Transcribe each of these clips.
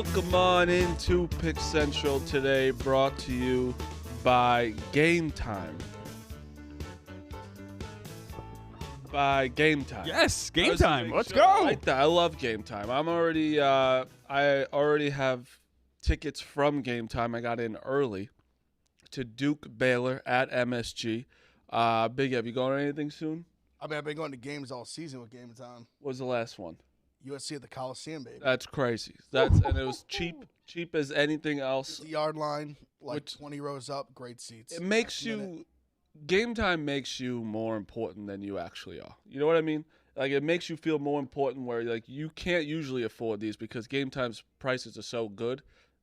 Welcome on into Pick Central today, brought to you by Game Time. Yes, Game Time. Let's go. I like that. I love Game Time. I already have tickets from Game Time. I got in early to Duke Baylor at MSG. Big Ev, you going to anything soon? I mean, I've been going to games all season with Game Time. What was the last one? USC at the Coliseum, baby. That's crazy. And it was cheap as anything else. The yard line, 20 rows up, great seats. It makes you, Game Time makes you more important than you actually are. You know what I mean? Like, it makes you feel more important where, like, you can't usually afford these because Game Time's prices are so good,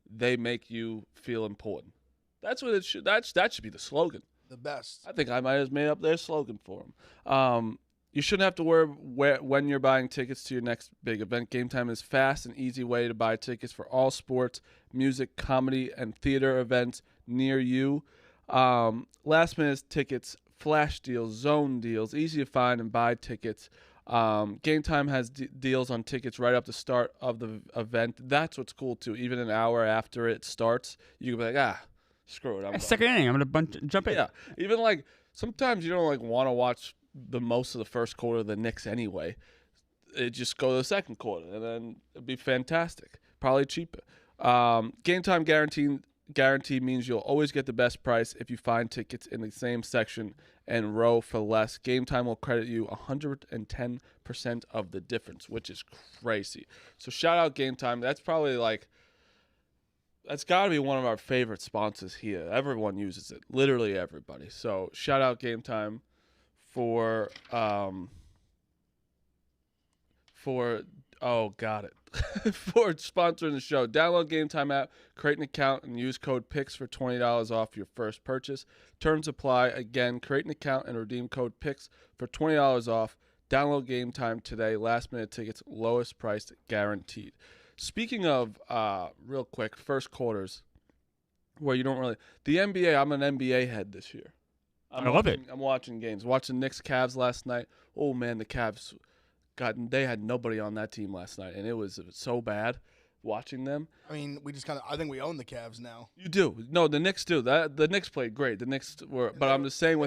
they make you feel important. That's what it should, that should be the slogan. The best. I think I might have made up their slogan for them. You shouldn't have to worry when you're buying tickets to your next big event. Game Time is fast and easy way to buy tickets for all sports, music, comedy, and theater events near you. Last minute tickets, flash deals, zone deals, easy to find and buy tickets. Game Time has deals on tickets right up the start of the event. That's what's cool too. Even an hour after it starts, you can be like, screw it. Second inning, I'm gonna jump in. Yeah, even like sometimes you don't like want to watch the most of the first quarter of the Knicks anyway. It just go to the second quarter, and then it'd be fantastic. Probably cheaper. Game Time guarantee means you'll always get the best price if you find tickets in the same section and row for less. Game Time will credit you 110% of the difference, which is crazy. So shout out Game Time. That's probably that's got to be one of our favorite sponsors here. Everyone uses it, literally everybody. So shout out Game Time for sponsoring the show. Download Game Time app, create an account, and use code PICKS for $20 off your first purchase. Terms apply. Again, create an account and redeem code PICKS for $20 off. Download Game Time today. Last minute tickets, lowest price guaranteed. Speaking of, real quick, first quarters, where you don't really the NBA. I'm an NBA head this year. I love it. I'm watching games. Watching Knicks Cavs last night. Oh man, the Cavs they had nobody on that team last night, and it was so bad watching them. I mean, I think we own the Cavs now. You do. No, the Knicks do. The Knicks played great. The Knicks were, but I'm just saying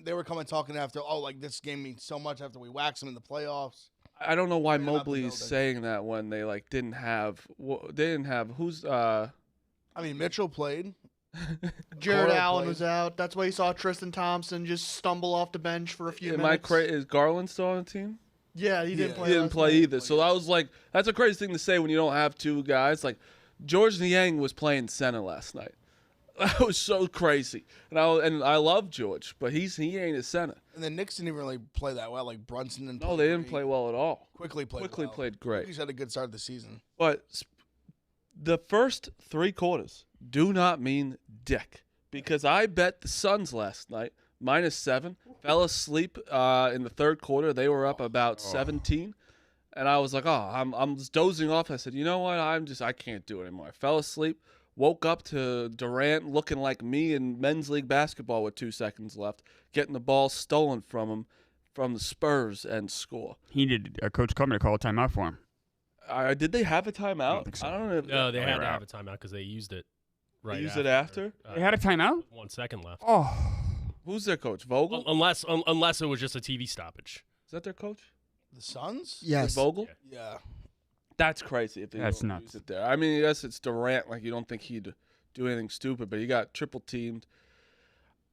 they were coming talking after. Oh, like this game means so much after we wax them in the playoffs. I don't know why Mobley's saying that when they didn't have who's. I mean, Mitchell played. Jared Allen was out. That's why you saw Tristan Thompson just stumble off the bench for a few minutes. Is Garland still on the team? Yeah, he didn't play. He didn't play either. So I was like, that's a crazy thing to say when you don't have two guys. Like, George Niang was playing center last night. That was so crazy. And I love George, but he ain't a center. And the Knicks didn't even really play that well. Like Brunson and no, they didn't play well at all. Quickly played great. He's had a good start of the season. But the first three quarters do not mean dick, because I bet the Suns last night -7. Fell asleep in the third quarter. They were up about 17, and I was like, I'm just dozing off. I said, you know what? I can't do it anymore. I fell asleep. Woke up to Durant looking like me in men's league basketball with 2 seconds left, getting the ball stolen from him from the Spurs and score. He did. Coach Clement call a timeout for him. Did they have a timeout? I don't think so. I don't know. No, they had to have a timeout because they used it right. They used it after? They had a timeout? 1 second left. Oh. Who's their coach? Vogel? Unless it was just a TV stoppage. Is that their coach? The Suns? Yes. Is it Vogel? Yeah. That's crazy if they That's don't nuts. use it there. I mean, yes, it's Durant. Like, you don't think he'd do anything stupid, but he got triple teamed.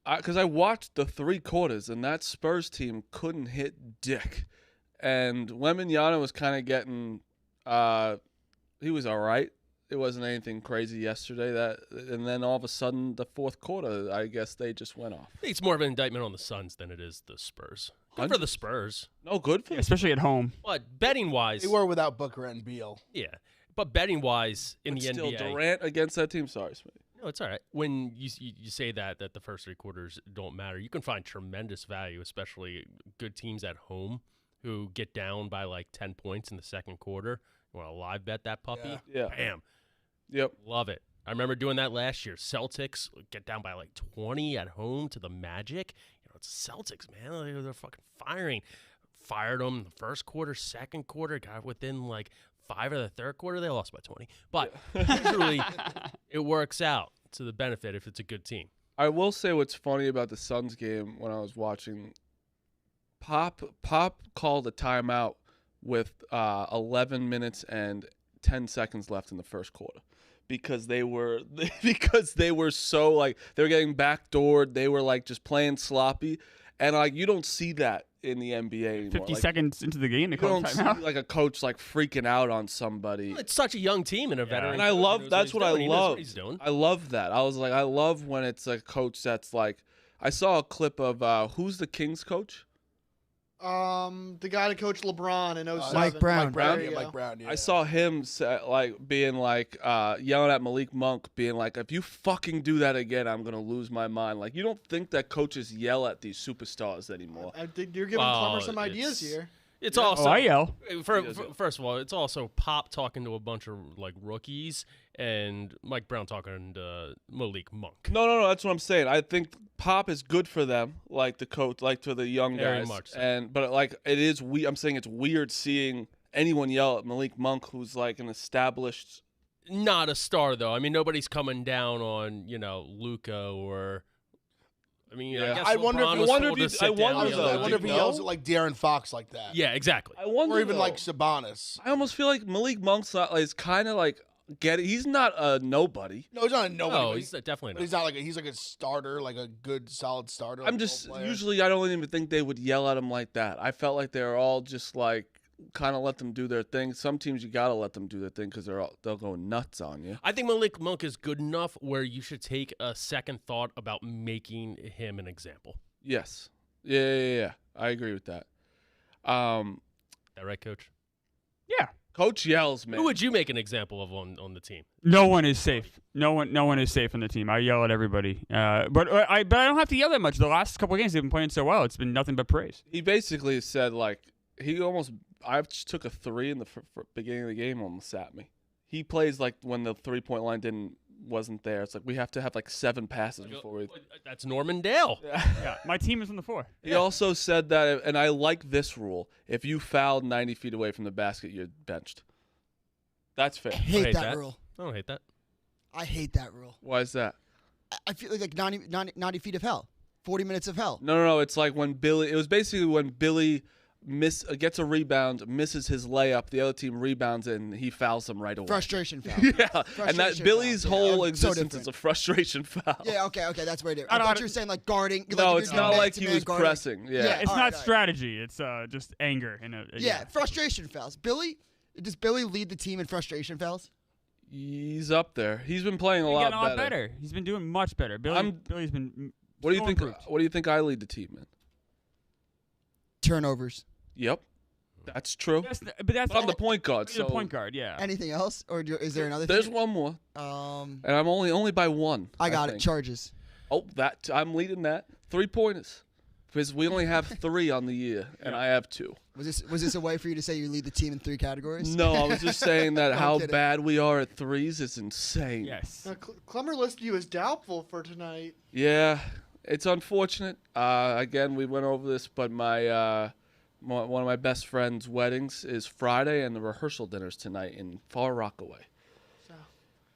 Because I watched the three quarters, and that Spurs team couldn't hit dick. And Wembanyama was kind of getting he was all right. It wasn't anything crazy yesterday. And then all of a sudden, the fourth quarter, I guess they just went off. I think it's more of an indictment on the Suns than it is the Spurs. Good for the Spurs. No, good for Yeah, especially at home. But betting-wise... They were without Booker and Beal. Yeah. But betting-wise in the still NBA... Durant against that team? Sorry, Smitty. No, it's all right. When you say that the first three quarters don't matter, you can find tremendous value, especially good teams at home who get down by like 10 points in the second quarter. You want to live bet that puppy? Yeah. Bam. Yep. Love it. I remember doing that last year. Celtics get down by like 20 at home to the Magic. You know, it's Celtics, man. They're fucking firing. Fired them in the first quarter, second quarter, got within like 5 of the third quarter, they lost by 20. But usually it works out to the benefit if it's a good team. I will say what's funny about the Suns game when I was watching. Pop called a timeout with 11 minutes and 10 seconds left in the first quarter because they were so like they were getting backdoored. They were like just playing sloppy, and like you don't see that in the NBA anymore. 50 like, seconds into the game, they you call don't see timeout. like a coach like freaking out on somebody. It's such a young team and a veteran. And I coach who love knows that's what he's I doing. He knows love. what he's doing. I love that. I was like, I love when it's a coach that's like. I saw a clip of who's the Kings coach. The guy that coached LeBron in 07. Mike Brown. There Yeah, you Mike go. Brown. Yeah. I saw him being like yelling at Malik Monk, being like, "If you fucking do that again, I'm gonna lose my mind." Like, you don't think that coaches yell at these superstars anymore? I think you're giving Well, Plummer some ideas it's- here. It's Oh, also I yell. First of all, it's also Pop talking to a bunch of like rookies and Mike Brown talking to Malik Monk. No. That's what I'm saying. I think Pop is good for them, like the coach, like to the young Very guys. much so. But like it is I'm saying it's weird seeing anyone yell at Malik Monk, who's like an established. Not a star though. I mean, nobody's coming down on Luka or. I mean, Yeah. I guess I wonder if- LeBron I was wonder told if to he- sit I down wonder the though, other I wonder if day. he yells at like De'Aaron Fox like that. Yeah, exactly. I wonder, Or even though. like Sabonis. I almost feel like Malik Monk's not like, is kind of like he's not a nobody. No, he's not a nobody. No, but he's definitely but not. he's not like he's like a starter, like a good solid starter. I'm like, just role player. usually I don't even think they would yell at him like that. I felt like they were all just like kind of let them do their thing. Some teams you gotta let them do their thing because they'll go nuts on you. I think Malik Monk is good enough where you should take a second thought about making him an example. Yes, yeah. I agree with that. That right, Coach? Yeah. Coach yells, man. Who would you make an example of on the team? No one is safe. No one is safe on the team. I yell at everybody. But I don't have to yell that much. The last couple of games they've been playing so well. It's been nothing but praise. He basically said like I just took a 3 in the beginning of the game, almost sat me. He plays like when the 3-point line wasn't there. It's like we have to have like 7 passes before we. That's Norman Dale. Yeah, my team is on the floor. He also said that, and I like this rule: if you fouled 90 feet away from the basket, you're benched. That's fair. I hate hate that that. rule. I don't hate that. I hate that rule. Why is that? I feel like 90 feet of hell. 40 minutes of hell. No. It's like when Billy. It was basically when Billy gets a rebound, misses his layup, the other team rebounds it, and he fouls them right away. Frustration foul. Yeah, and that Frustration Billy's foul. Yeah, whole so existence different. is a frustration foul. Yeah, okay, that's very different. I I don't- thought you were saying like guarding. No, like it's if you're not man like to he man was guarding. pressing. Yeah. Yeah. It's all not right. strategy. It's just anger. Yeah, frustration fouls. Does Billy lead the team in frustration fouls? He's up there. He's been playing a He's lot getting a lot better. He's been doing much better. Billy's been. What do you so think? improved. What do you think I lead the team in? Turnovers. Yep, that's true. But that's But I'm the point guard, You're so the point guard. Yeah. Anything else, or is there another? there's thing? one more, Um, and I'm only by one. I got it. think. Charges. Oh, I'm leading that 3-pointers because we only have 3 on the year, and I have 2. Was this a way for you to say you lead the team in 3 categories? No, I was just saying that I'm how kidding. bad we are at threes is insane. Yes. Now, Clemmer listed you as doubtful for tonight. Yeah, it's unfortunate. Again, we went over this, but my one of my best friend's weddings is Friday, and the rehearsal dinner's tonight in Far Rockaway. So,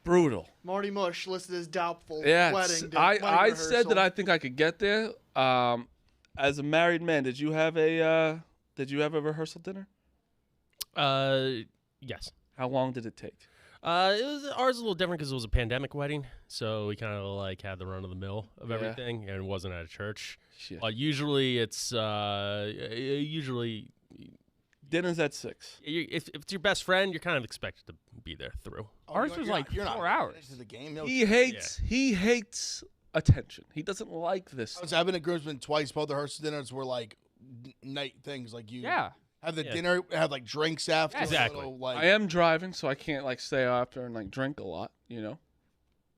Brutal. Marty Mush listed as doubtful. Yeah, Wedding. I said that I think I could get there. As a married man, did you have a rehearsal dinner? Yes. How long did it take? Ours was a little different because it was a pandemic wedding, so we kind of like had the run of the mill of Yeah. everything, and it wasn't at a church. Shit. Usually it's Dinner's at 6. if it's your best friend, you're kind of expected to be there through. Ours was like 4 hours. This is the game. No, He hates attention. He doesn't like this. I've been at Groomsmen twice. Both the rehearsal dinners were like night things. Like you Yeah. have the Yeah. dinner, have like drinks after. Yes. a Exactly. little, like, I am driving, so I can't like stay after and like drink a lot. You know.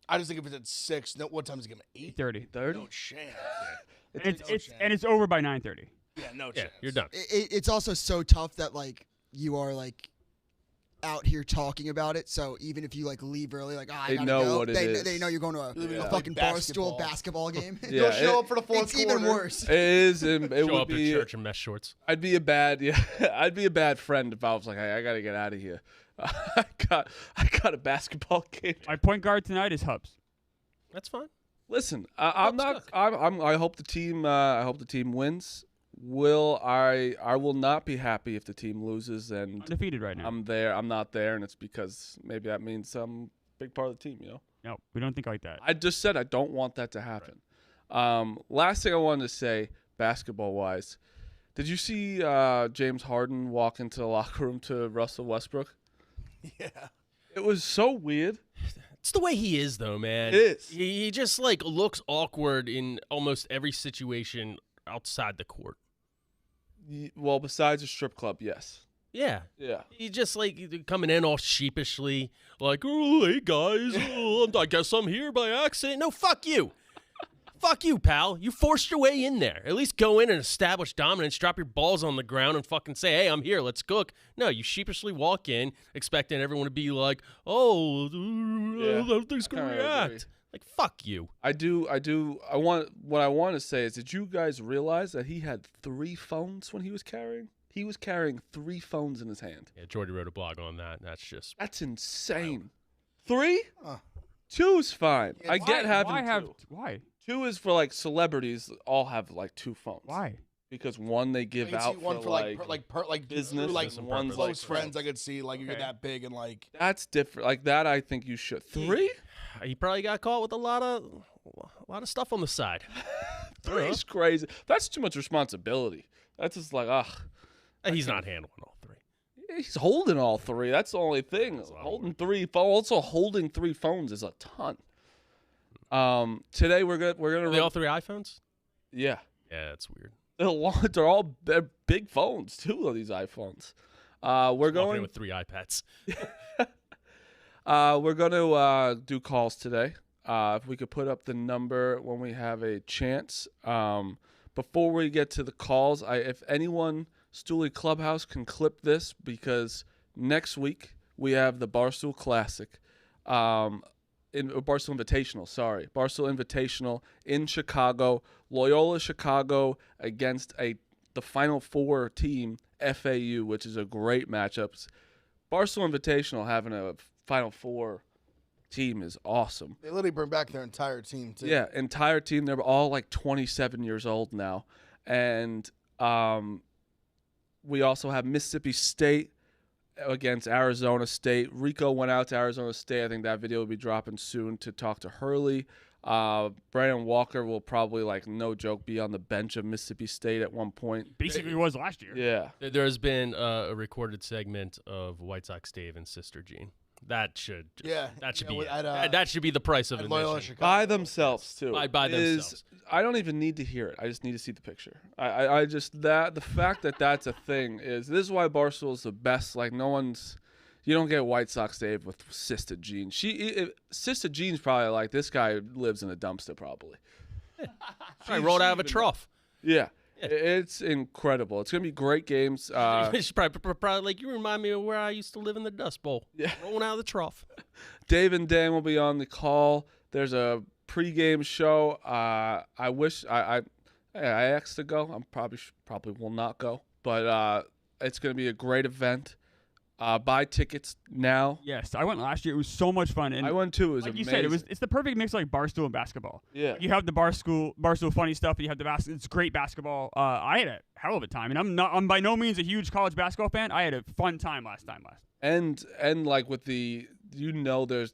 I just think if it's at 6, no, what time is it? 8? 30. 30. No chance. It's over by 9:30. Yeah, no Yeah, chance. you're done. It's also so tough that like you are like out here talking about it. So even if you like leave early, like I They gotta know go, what it they is. know you're going to a, Yeah. a fucking Like Barstool basketball game. Yeah, You'll show it- up for the fourth It's quarter. even worse. It is. It Show would up be. at church in mesh shorts. I'd be a bad. Yeah, I'd be a bad friend if I was like, hey, I gotta get out of here. I got a basketball game. My point guard tonight is Hubs. That's fine. Listen, I'm not. I hope the team. I hope the team wins. I will not be happy if the team loses and Undefeated right now. I'm there. I'm not there, and it's because maybe that means some big part of the team. No, we don't think like that. I just said I don't want that to happen. Last thing I wanted to say, basketball wise, did you see James Harden walk into the locker room to Russell Westbrook? Yeah. It was so weird. It's the way he is, though, man. It is. He just like looks awkward in almost every situation outside the court. Well, besides a strip club, yes. Yeah. Yeah. He just like coming in all sheepishly, like, oh, hey guys, I guess I'm here by accident. No, fuck you. Fuck you, pal. You forced your way in there. At least go in and establish dominance, drop your balls on the ground, and fucking say, hey, I'm here, let's cook. No, you sheepishly walk in, expecting everyone to be like, oh, I don't think he's going to react. Like, fuck you. What I want to say is, did you guys realize that he had 3 phones when he was carrying? He was carrying 3 phones in his hand. Yeah, Jordy wrote a blog on that. That's insane. 3? Huh. 2 is fine. Yeah, I get having 2. Why? 2 is for like celebrities. All have like 2 phones. Why? Because one they give I could see out one for like business, like and one's close like friends. I could see like you're that big and like That's different. Like that, I think you should. 3? he probably got caught with a lot of stuff on the side. 3 is crazy. That's too much responsibility. That's just like, ugh. He's not handling all 3. He's holding all 3. That's the only thing. That's a lot of Holding 3 phones. Also, holding 3 phones is a ton. Today we're gonna. Are they all 3 iPhones? Yeah. Yeah, that's weird. They're big phones too. These iPhones. We're Walking in going with 3 iPads. We're going to do calls today. If we could put up the number when we have a chance. Before we get to the calls, if anyone, Stooley Clubhouse, can clip this, because next week we have the Barstool Classic, Barstool Invitational. Barstool Invitational in Chicago. Loyola Chicago against the Final Four team, FAU, which is a great matchup. Barstool Invitational having a Final Four team is awesome. they literally bring back their entire team too. Yeah, entire team. They're all like 27 years old now. And we also have Mississippi State against Arizona State. Rico went out to Arizona State. I think that video will be dropping soon to talk to Hurley. Brandon Walker will probably, like, no joke, be on the bench of Mississippi State at one point. Basically was last year. Yeah. There has been a recorded segment of White Sox Dave and Sister Jean. That should that should be the price of admission. By themselves, too. By themselves. I don't even need to hear it. I just need to see the picture. The fact that that's a thing this is why Barstool is the best. Like, you don't get White Sox Dave with Sister Jean. Sister Jean's probably like, this guy lives in a dumpster probably. I rolled out of a trough. Yeah. It's incredible. It's going to be great games. She's probably like, you remind me of where I used to live in the Dust Bowl. Yeah. Rolling out of the trough. Dave and Dan will be on the call. There's a pregame show. I wish I asked to go. I'm probably will not go. But it's going to be a great event. Buy tickets now. Yes, I went last year. It was so much fun. And I went too. It was like amazing. you said, it's the perfect mix of like Barstool and basketball. Yeah. You have the Barstool funny stuff, and you have the it's great basketball. I had a hell of a time, and I'm by no means a huge college basketball fan. I had a fun time last. And like with there's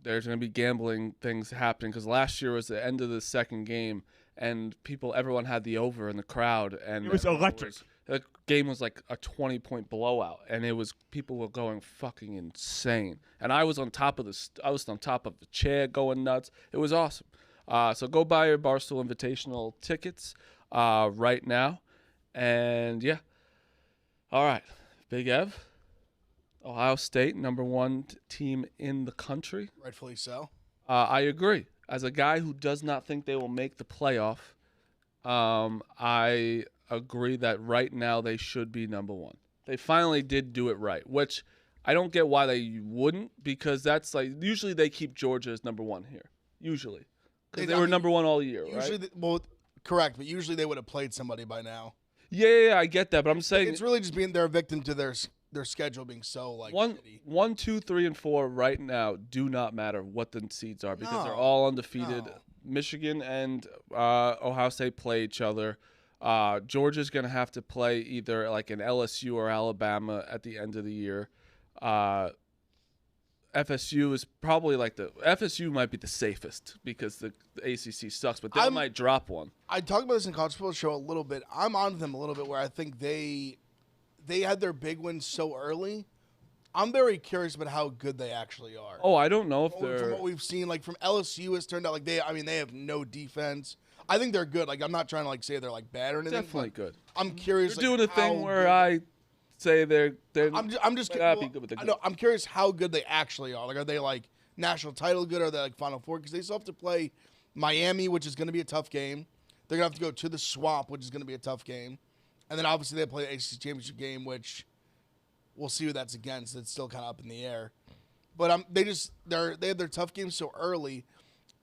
going to be gambling things happening, because last year was the end of the second game, and everyone had the over in the crowd, and It was electric. The game was like a 20-point blowout, and people were going fucking insane. And I was on top of the chair going nuts. It was awesome. So go buy your Barstool Invitational tickets right now. And yeah. All right. Big Ev, Ohio State, number 1 team in the country. Rightfully so. I agree. As a guy who does not think they will make the playoff, I agree that right now they should be number 1. They finally did do it right, which I don't get why they wouldn't, because that's like, usually they keep Georgia as number 1 here. Usually. Because they were number 1 all year, usually right? Correct, but usually they would have played somebody by now. Yeah, I get that, but I'm saying It's really just being they're a victim to their schedule being so like One, shitty. 1, 2, 3, and 4 right now do not matter what the seeds are because they're No, all undefeated. no. Michigan and Ohio State play each other. Georgia's going to have to play either like an LSU or Alabama at the end of the year. FSU is probably like FSU might be the safest because the ACC sucks, but they might drop one. I talked about this in College Football Show a little bit. I'm on them a little bit where I think they had their big wins so early. I'm very curious about how good they actually are. Oh, I don't know if From they're what we've seen, like from LSU, it's turned out like they have no defense. I think they're good. Like I'm not trying to like say they're like bad or anything. definitely good. I'm curious. They're like, doing a thing how where good- I say they're I'm just might not be good, but they're I good. know, I'm curious how good they actually are. Like, are they like national title good? Or are they like Final Four? Because they still have to play Miami, which is going to be a tough game. They're gonna have to go to the Swamp, which is going to be a tough game, and then obviously they play the ACC championship game, which we'll see who that's against. It's still kind of up in the air. But they have their tough games so early,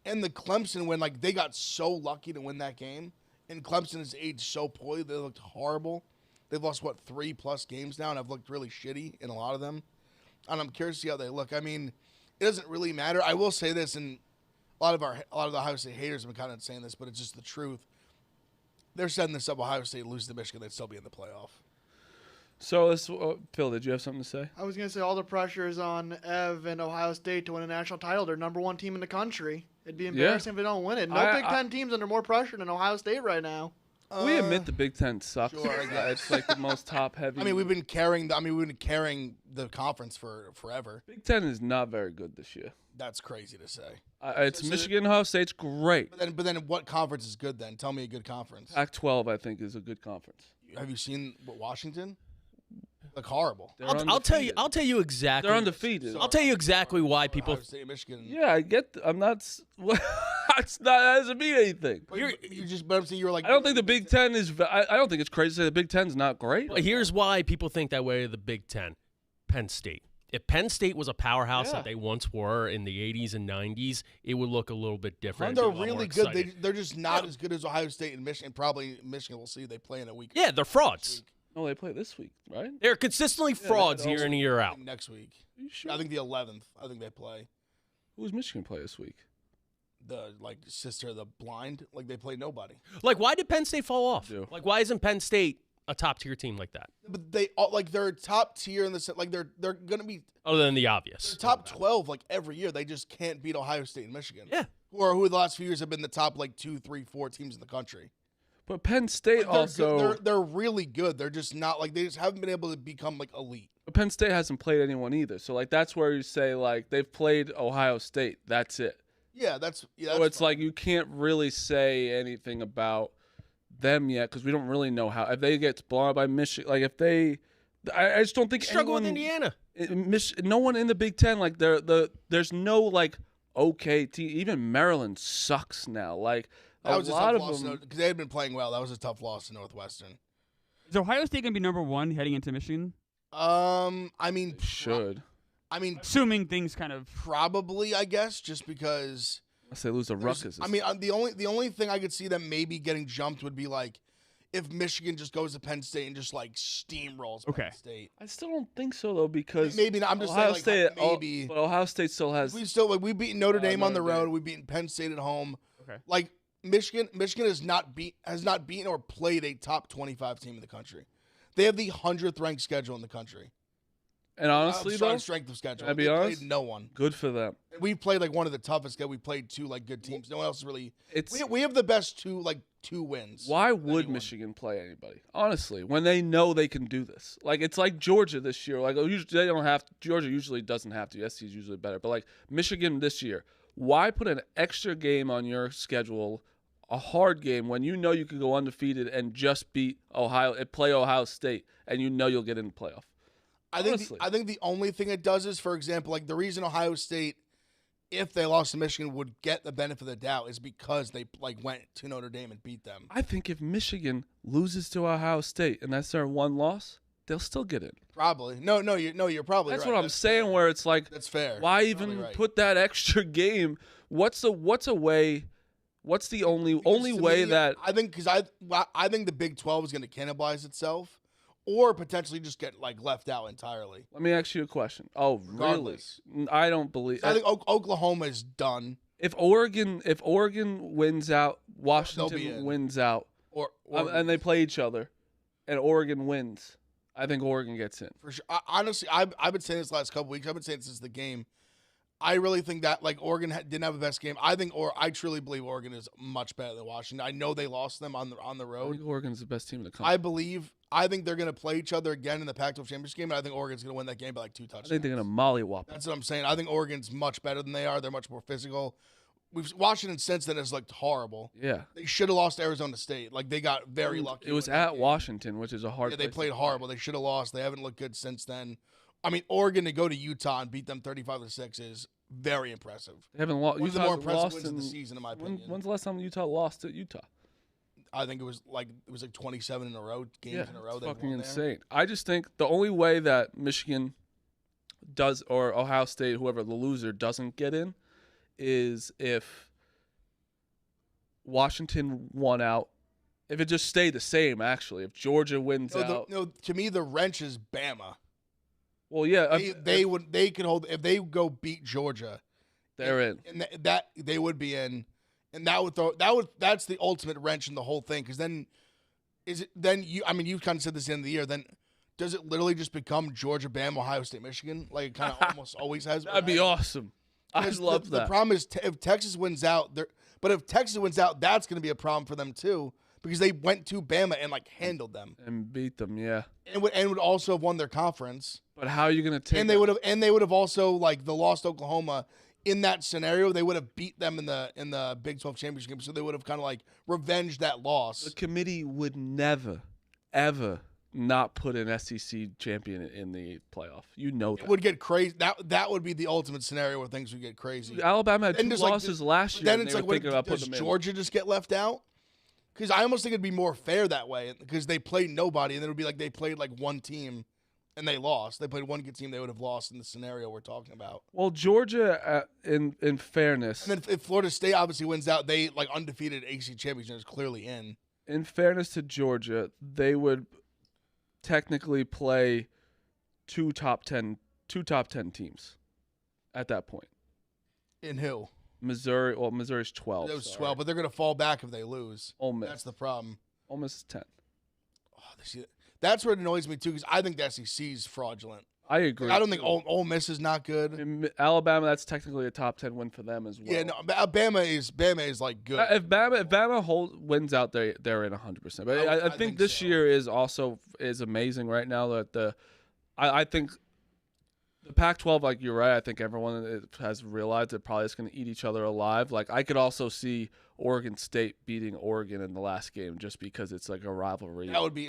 and the Clemson win, like they got so lucky to win that game, and Clemson has aged so poorly. They looked horrible. They've lost 3+ games now, and have looked really shitty in a lot of them. And I'm curious to see how they look. I mean, it doesn't really matter. I will say this, and a lot of the Ohio State haters have been kind of saying this, but it's just the truth. They're setting this up. Ohio State lose to Michigan, they'd still be in the playoff. So, Phil, did you have something to say? I was going to say all the pressure is on Ev and Ohio State to win a national title. They're number 1 team in the country. It'd be embarrassing if they don't win it. No Big Ten team's under more pressure than Ohio State right now. We admit the Big Ten sucks. Sure, I guess. It's like the most top-heavy. I mean, we've been carrying the conference for forever. Big Ten is not very good this year. That's crazy to say. It's Michigan, Ohio State's great. But then what conference is good then? Tell me a good conference. Pac-12, I think, is a good conference. Have you seen Washington? Like horrible. I'll tell you exactly. They're undefeated. I'll tell you exactly why people. Ohio State and Michigan. Yeah, I get. I'm not. It's not. That doesn't mean anything. But I'm saying you were like. I don't think the Big Ten is. I don't think it's crazy to say the Big Ten's not great. Well, here's why people think that way of the Big Ten. Penn State. If Penn State was a powerhouse that they once were in the 80s and 90s, it would look a little bit different. They're a lot more really good. exciting. They're just not as good as Ohio State and Michigan. Probably Michigan. We'll see. They play in a week. Yeah, they're frauds. No, they play this week, right? They're consistently frauds year in and year out. Next week. Are you sure? I think the 11th. I think they play. Who does Michigan play this week? The sister of the blind. Like they play nobody. Like, why did Penn State fall off? do. Like, why isn't Penn State a top tier team like that? But they're top tier in the like they're gonna be Other than the obvious. top 12 like every year. They just can't beat Ohio State and Michigan. Yeah. Who the last few years have been the top 2, 3, 4 teams in the country. But Penn State They're really good. They're just not they just haven't been able to become elite. Penn State hasn't played anyone either. So that's where you say they've played Ohio State. That's it. Yeah, that's So it's you can't really say anything about them yet because we don't really know how if they get blown out by Michigan. If they, I just don't think Struggle with Indiana. No one in the Big Ten there's no okay team. Even Maryland sucks now. That was a lot tough of loss them. because they had been playing well. That was a tough loss to Northwestern. Is Ohio State going to be number 1 heading into Michigan? I mean, Should Assuming things kind of. probably, I guess, just because. unless they lose a ruckus. I mean, the only thing I could see them maybe getting jumped would be if Michigan just goes to Penn State and just steamrolls Penn State. I still don't think so though because Maybe not. I'm just Ohio saying State, maybe. but Ohio State still has. We still we beat Notre Dame on the Notre road. Dame. We beat Penn State at home. Okay. Michigan has not beaten or played a top 25 team in the country. They have the 100th ranked schedule in the country. And honestly, though, strength of schedule. I'll be They honest, played no one. good for them. We played one of the toughest. We played 2 good teams. No one else really. It's We have the best 2 wins. why would anyone. Michigan play anybody? Honestly, when they know they can do this, it's like Georgia this year. Usually they don't have. Georgia usually doesn't have to. SC is usually better, but Michigan this year, why put an extra game on your schedule, a hard game when you know you can go undefeated and just beat play Ohio State, and you know you'll get in the playoff? I think the only thing it does is, for example, the reason Ohio State, if they lost to Michigan, would get the benefit of the doubt is because they went to Notre Dame and beat them. I think if Michigan loses to Ohio State and that's their one loss, they'll still get in. Probably. No, you're probably That's right. what I'm saying. Where it's That's fair. why You're even probably right. put that extra game? What's a way? What's the only Because to way me, that I think I think the Big 12 is going to cannibalize itself, or potentially just get like left out entirely. Let me ask you a question. Oh, Regardless. really? I don't believe. So I think Oklahoma is done. If Oregon wins out, They'll be Washington in. wins out, Or and they play each other, and Oregon wins, I think Oregon gets in. for sure. Honestly, I've been saying this the last couple weeks. I've been saying it since the game. I really think that like Oregon didn't have the best game. I truly believe Oregon is much better than Washington. I know they lost them on the I road. think Oregon's the best team in the country. I think they're going to play each other again in the Pac-12 championship game, and I think Oregon's going to win that game by like 2 touchdowns. I think they're gonna mollywop them. That's what I'm saying. I think Oregon's much better than they are. They're much more physical. Washington since then has looked horrible. Yeah, They should have lost to Arizona State. Like they got very lucky. it was with that at game. Washington, which is a hard. Yeah, they place played to horrible. They should have lost. They haven't looked good since then. I mean, Oregon to go to Utah and beat them 35-6 is very impressive. They haven't lost. One of the more impressive wins of the season, in my opinion. When's the last time Utah lost to Utah? I think it was like 27 in a row, games in a row. It's they fucking won there. insane. I just think the only way that Michigan does, or Ohio State, whoever the loser doesn't get in, is if Washington won out. If it just stayed the same, actually, if Georgia wins out. To me, the wrench is Bama. Well, yeah, They could hold if they go beat Georgia. they're in. And that they would be in, and that's the ultimate wrench in the whole thing. Because then, you kind of said this at the end of the year. Then does it literally just become Georgia, Bama, Ohio State, Michigan, like it kind of almost always has? That'd be awesome. I'd love that. The problem is if Texas wins out, if Texas wins out, that's going to be a problem for them too, because they went to Bama and like handled them And beat them, yeah. and would also have won their conference. But how are you going to take? And they would have also like the lost Oklahoma in that scenario. They would have beat them in the Big 12 championship game, so they would have kind of like revenged that loss. The committee would never, ever not put an SEC champion in the playoff. You know that. It would get crazy. That would be the ultimate scenario where things would get crazy. Alabama had And 2 just, like, losses last year. Then and it's they like, were thinking about does putting them in. Georgia just get left out? Because I almost think it'd be more fair that way, because they played nobody, and then it would be like they played like one team, and they lost. They played one good team, they would have lost in the scenario we're talking about. Well, Georgia, in fairness, And then if Florida State obviously wins out, they like undefeated ACC championship is clearly in. in fairness to Georgia, they would technically play 2 top 10 teams at that point. In who? Missouri, well, Missouri's 12. It was sorry. 12, but they're going to fall back if they lose. Ole Miss. That's the problem. Ole Miss is 10. That's what annoys me too, because I think the SEC is fraudulent. I agree. I don't think Ole Miss is not good. In Alabama, that's technically a top 10 win for them as well. Yeah, no, Bama is like good. If Bama wins out, they're in 100%. But I think this so. year is amazing right now. That I think the Pac-12, like you're right. I think everyone has realized they're probably just going to eat each other alive. Like I could also see Oregon State beating Oregon in the last game just because it's like a rivalry. That would be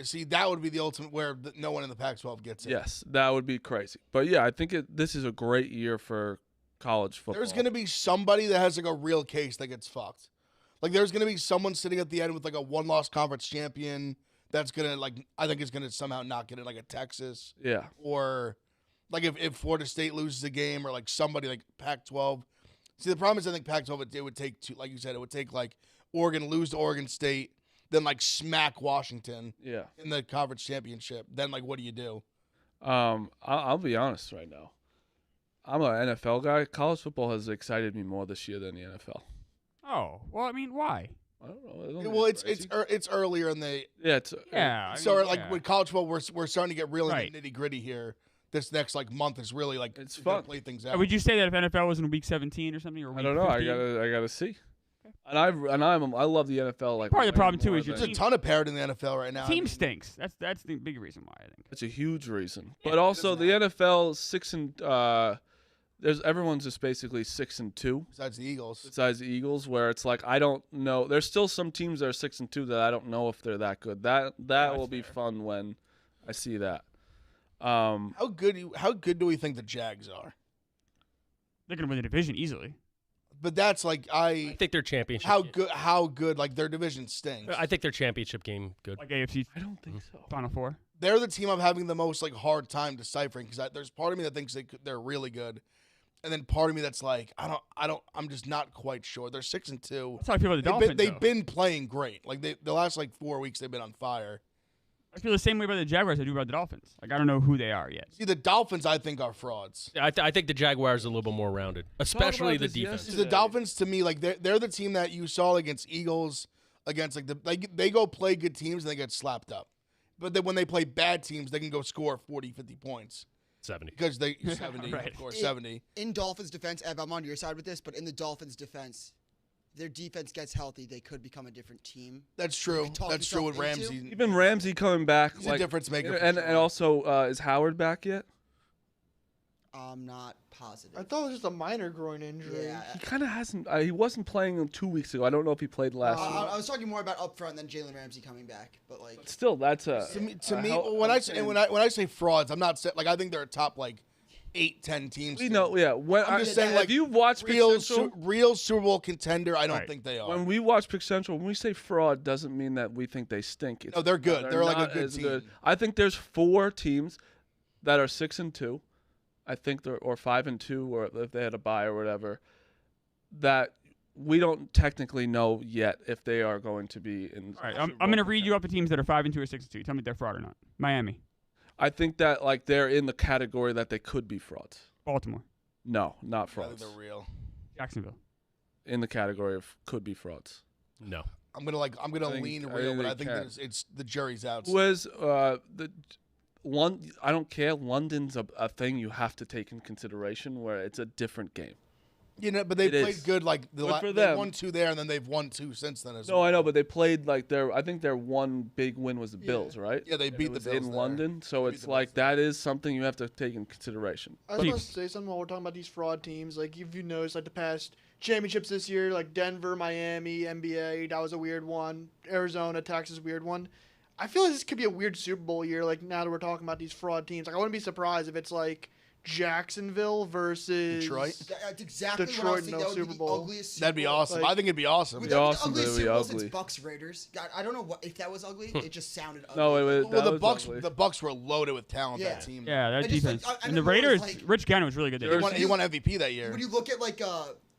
the ultimate where no one in the Pac-12 gets it. Yes, that would be crazy. But yeah, I think this is a great year for college football. There's going to be somebody that has like a real case that gets fucked. Like there's going to be someone sitting at the end with like a one-loss conference champion that's going to like I think is going to somehow not get it, like a Texas. Yeah. Or like if Florida State loses a game, or like somebody like Pac-12. See, the problem is I think Pac-12 it would take two, like you said, it would take like Oregon lose to Oregon State, then like smack Washington in the conference championship. Then like what do you do? I'll be honest right now. I'm an NFL guy. College football has excited me more this year than the NFL. Oh, well, I mean, why? I don't know. I don't think Well, crazy. it's earlier in the Yeah. so I mean, like yeah. with college football, we're starting to get really Right. nitty gritty here. This next like month is really like It's gonna fun. play things out. Would you say that if NFL was in week 17 or something, or week I don't know. 15? I gotta see. And I love the NFL. Like Part of the way problem, too, more is your There's a ton of parity in the NFL right now. team stinks. That's the big reason why I think. It's a huge reason. Yeah, But also the doesn't NFL 6 everyone's just basically 6-2 besides the Eagles. besides the Eagles, where it's like I don't know. There's still some teams that are 6-2 that I don't know if they're that good. That will be fun when I see that. How good do we think the Jags are? They're gonna win the division easily. But that's like I think their championship. how good like their division stinks. I think their championship game good. Like AFC I don't think so. Final Four. They're the team I'm having the most like hard time deciphering, because there's part of me that thinks they're really good, and then part of me that's like I'm just not quite sure. They're 6-2. That's how I feel about the Dolphins. They've though. been playing great. Like the last like 4 weeks they've been on fire. I feel the same way about the Jaguars I do about the Dolphins. Like, I don't know who they are yet. See, the Dolphins, I think, are frauds. I think the Jaguars are a little bit more rounded, especially the this defense. yesterday. The Dolphins, to me, like they're the team that you saw against Eagles, against they go play good teams and they get slapped up. But then when they play bad teams, they can go score 40, 50 points. 70. Because they 70, Right. of course, 70. In Dolphins' defense, Ev, I'm on your side with this, but in the Dolphins' defense, their defense gets healthy, they could become a different team. That's true. Talk That's true with yourself into. Ramsey. Even Ramsey coming back, He's a difference maker. and also is Howard back yet? I'm not positive. I thought it was just a minor groin injury. Yeah. He kind of hasn't. He wasn't playing 2 weeks ago. I don't know if he played last week. I was talking more about up front than Jalen Ramsey coming back, but like Still, that's a To me, when I say frauds, I'm not saying like I think they're a top like 8-10 teams. we know. Yeah, when I'm just saying, like, if you watch Pick real Central, real Super Bowl contender. I don't Right. think they are. when we watch Pick Central, when we say fraud, doesn't mean that we think they stink. It's, No, they're good. They're like a not good as team. I think there's 4 teams that are 6-2. I think they're or 5-2, or if they had a bye or whatever. That we don't technically know yet if they are going to be in. All right, I'm going to read you up the teams that are 5-2 or 6-2. Tell me if they're fraud or not. Miami, I think that like they're in the category that they could be frauds. Baltimore, No, not I think frauds. they're real. Jacksonville, In the category of could be frauds. No. I'm gonna I think- lean I real, think but they I think can. that it's the jury's out. Who is the London? I don't care. London's a thing you have to take in consideration, where it's a different game. You know, but they It played is. good. Like Good for they them. won 2 there, and then they've won 2 since then as No, well. I know, but they played like I think their one big win was the Bills, right? Yeah, they And beat it the was Bills in there. London, so They beat it's the like Bills that is something you have to take in consideration. I was going to Chiefs. say something while we're talking about these fraud teams. Like, if you noticed, like, the past championships this year, like Denver, Miami, NBA, that was a weird one. Arizona, Texas, weird one. I feel like this could be a weird Super Bowl year, like, now that we're talking about these fraud teams. Like, I wouldn't be surprised if it's, like, Jacksonville versus Detroit? that's exactly what I Detroit, was thinking. no That would be Super the Bowl. ugliest. That'd be Super Bowl. awesome. Like- I think it'd be awesome. Would Be that be awesome, the ugliest but it'd be Super Bowl since ugly. Bucks Raiders? God, I don't know if that was ugly. It just sounded ugly. No, it was. Well, that the was Bucks, ugly. the Bucks were loaded with talent. Yeah. That team. yeah, that I just, like, defense. I And the know more Raiders, like- Rich Gannon was really good. There. He won MVP that year. When you look at like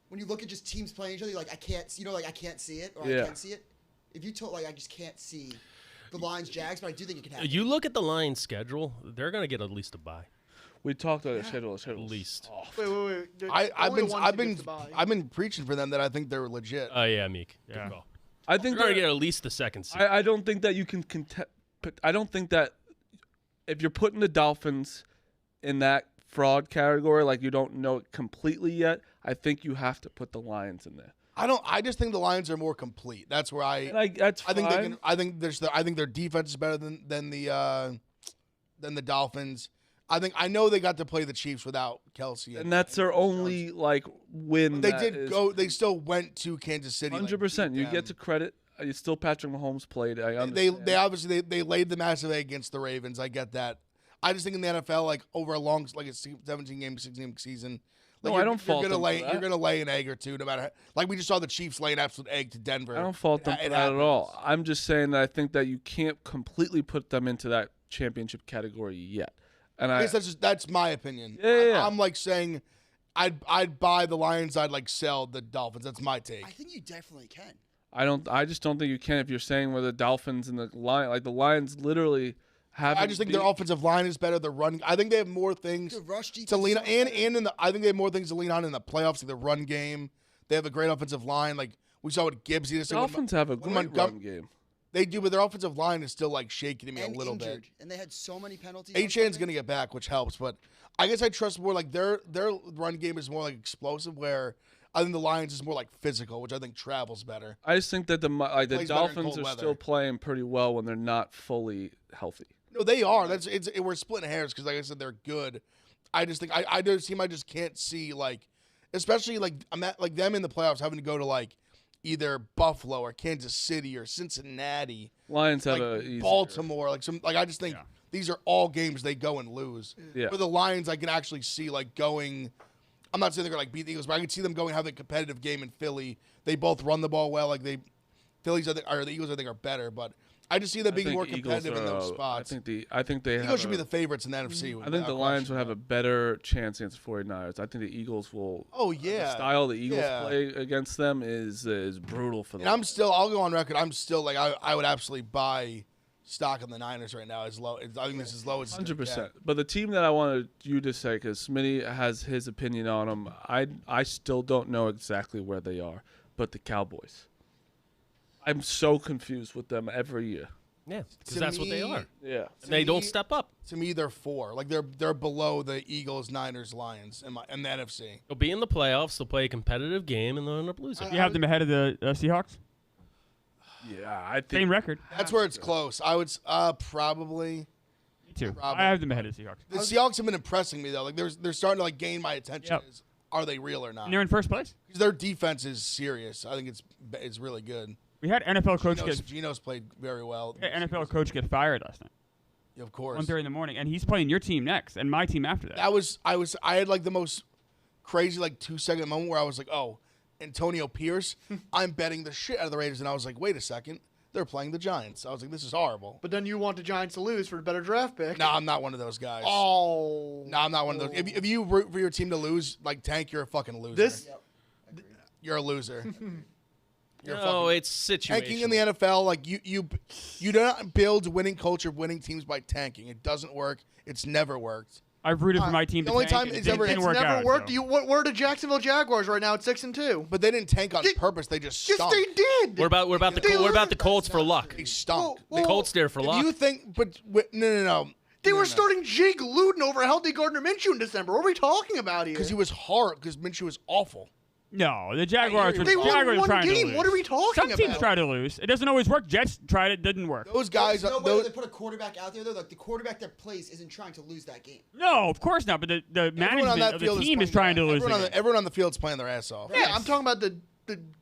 when you look at just teams playing each other, you're like I can't, like I can't see it or Yeah. I can't see it. If you told like I just can't see the Lions Jags, but I do think it can happen. You look at the Lions' schedule; they're going to get at least a bye. We talked about the schedule. At least. Wait. I've been preaching for them that I think they're legit. Oh yeah, Meek. Good Yeah. call. I think They're going to they're- get at least the second seed. I don't think that you can but I don't think that if you're putting the Dolphins in that fraud category, like you don't know it completely yet, I think you have to put the Lions in there. I just think the Lions are more complete. That's where That's I think fine. they can. I think their defense is better than the Dolphins. I know they got to play the Chiefs without Kelsey, and that's their only like win. They that did is go. They still went to Kansas City. 100%. You Like, get to credit. It's still Patrick Mahomes played. I they understand. they obviously they laid the massive egg against the Ravens. I get that. I just think in the NFL, like over a long, like a 17-game, 16-game season, like No, I don't fault gonna them lay for that. you're gonna lay an egg or two, no matter how, like we just saw the Chiefs lay an absolute egg to Denver. I don't fault them It for that at happens. all. I'm just saying that I think that you can't completely put them into that championship category yet. And I guess that's my opinion. Yeah. I'm like saying, I'd buy the Lions. I'd like sell the Dolphins. That's my take. I think you definitely can. I just don't think you can if you're saying where the Dolphins and the Lions, like the Lions literally have. I just think their offensive line is better. Their run. I think they have more things The rush defense to lean is on, so and better. in the. I think they have more things to lean on in the playoffs, like the run game. They have a great offensive line. Like we saw with Gibbs. The Dolphins have a great run game. They do, but their offensive line is still like shaky to me And a little injured, bit. and they had so many penalties. on Achan's Sunday. gonna get back, which helps, but I guess I trust more like their run game is more like explosive, where I think the Lions is more like physical, which I think travels better. I just think that the Plays better in Dolphins cold are weather. still playing pretty well when they're not fully healthy. No, they are. We're splitting hairs because, like I said, they're good. I just think I just can't see like, especially like I'm at like them in the playoffs having to go to like either Buffalo or Kansas City or Cincinnati, Lions have like a easier- Baltimore, like some like I just think Yeah. these are all games they go and lose. Yeah. For the Lions, I can actually see like going. I'm not saying they're gonna like beat the Eagles, but I can see them going have a competitive game in Philly. They both run the ball well. Like Phillies or the Eagles I think are better, but I just see them I being think more Eagles competitive in those are- spots. I think they Eagles have should be the favorites in the NFC. I think the Lions would have a better chance against the 49ers. I think the Eagles will. Oh The yeah, style the Eagles Yeah. play against them is brutal for them. And I'll go on record. I'm still like I would absolutely buy stock in the Niners right now is low. I think this is low as it's gonna 100%. get. But the team that I wanted you to say, because Smitty has his opinion on them, I still don't know exactly where they are. But the Cowboys, I'm so confused with them every year. Yeah, because To that's what they me- are. Yeah. And they don't me- step up. To me, they're 4. Like they're below the Eagles, Niners, Lions in the NFC. They'll be in the playoffs. They'll play a competitive game, and they'll end up losing. You have them ahead of the Seahawks. Yeah, I think Same record. That's where it's close. I would probably. Me too. Probably. I have them ahead of the Seahawks. The Seahawks have been impressing me though. Like they're starting to like gain my attention. Yep. Are they real or not? And they're in first place. Because their defense is serious. I think it's really good. We had NFL coach Geno's played very well. NFL coach get fired last night. Of course. 1:30 in the morning, and he's playing your team next, and my team after that. I had like the most crazy like 2-second moment where I was like, oh, Antonio Pierce, I'm betting the shit out of the Raiders, and I was like, wait a second, they're playing the Giants. I was like, this is horrible. But then you want the Giants to lose for a better draft pick. No, I'm not one of those guys. Oh. No, I'm not one of those. If you root for your team to lose, like tank, you're a fucking loser. This. You're a loser. You're No, it's situational. tanking in the NFL. Like you do not build winning culture, winning teams by tanking. It doesn't work. It's never worked. I've rooted for my team the to only tank, time and it's it ever- didn't it's work Never out, worked. so. Where are the Jacksonville Jaguars right now at 6-2? But they didn't tank on Ye- purpose. They just Yes, stunk. they did. What about the Colts for luck? They stunk. Well, The Colts there for If luck. you think, but no. They No, were no. starting Jake Luton over a healthy Gardner Minshew in December. What are we talking about here? Because he was hard. Because Minshew was awful. No, the Jaguars were They won Jaguars one trying to game. lose. What are we talking Some teams about? try to lose. It doesn't always work. Jets tried it, didn't work. Those guys. There's no way those, they put a quarterback out there though. Like the quarterback that plays isn't trying to lose that game. No, of course not. But the everyone on management that of the field team is playing trying to their- lose. Everyone the on, game. the, everyone on the field's playing their ass off. Yeah, I'm talking about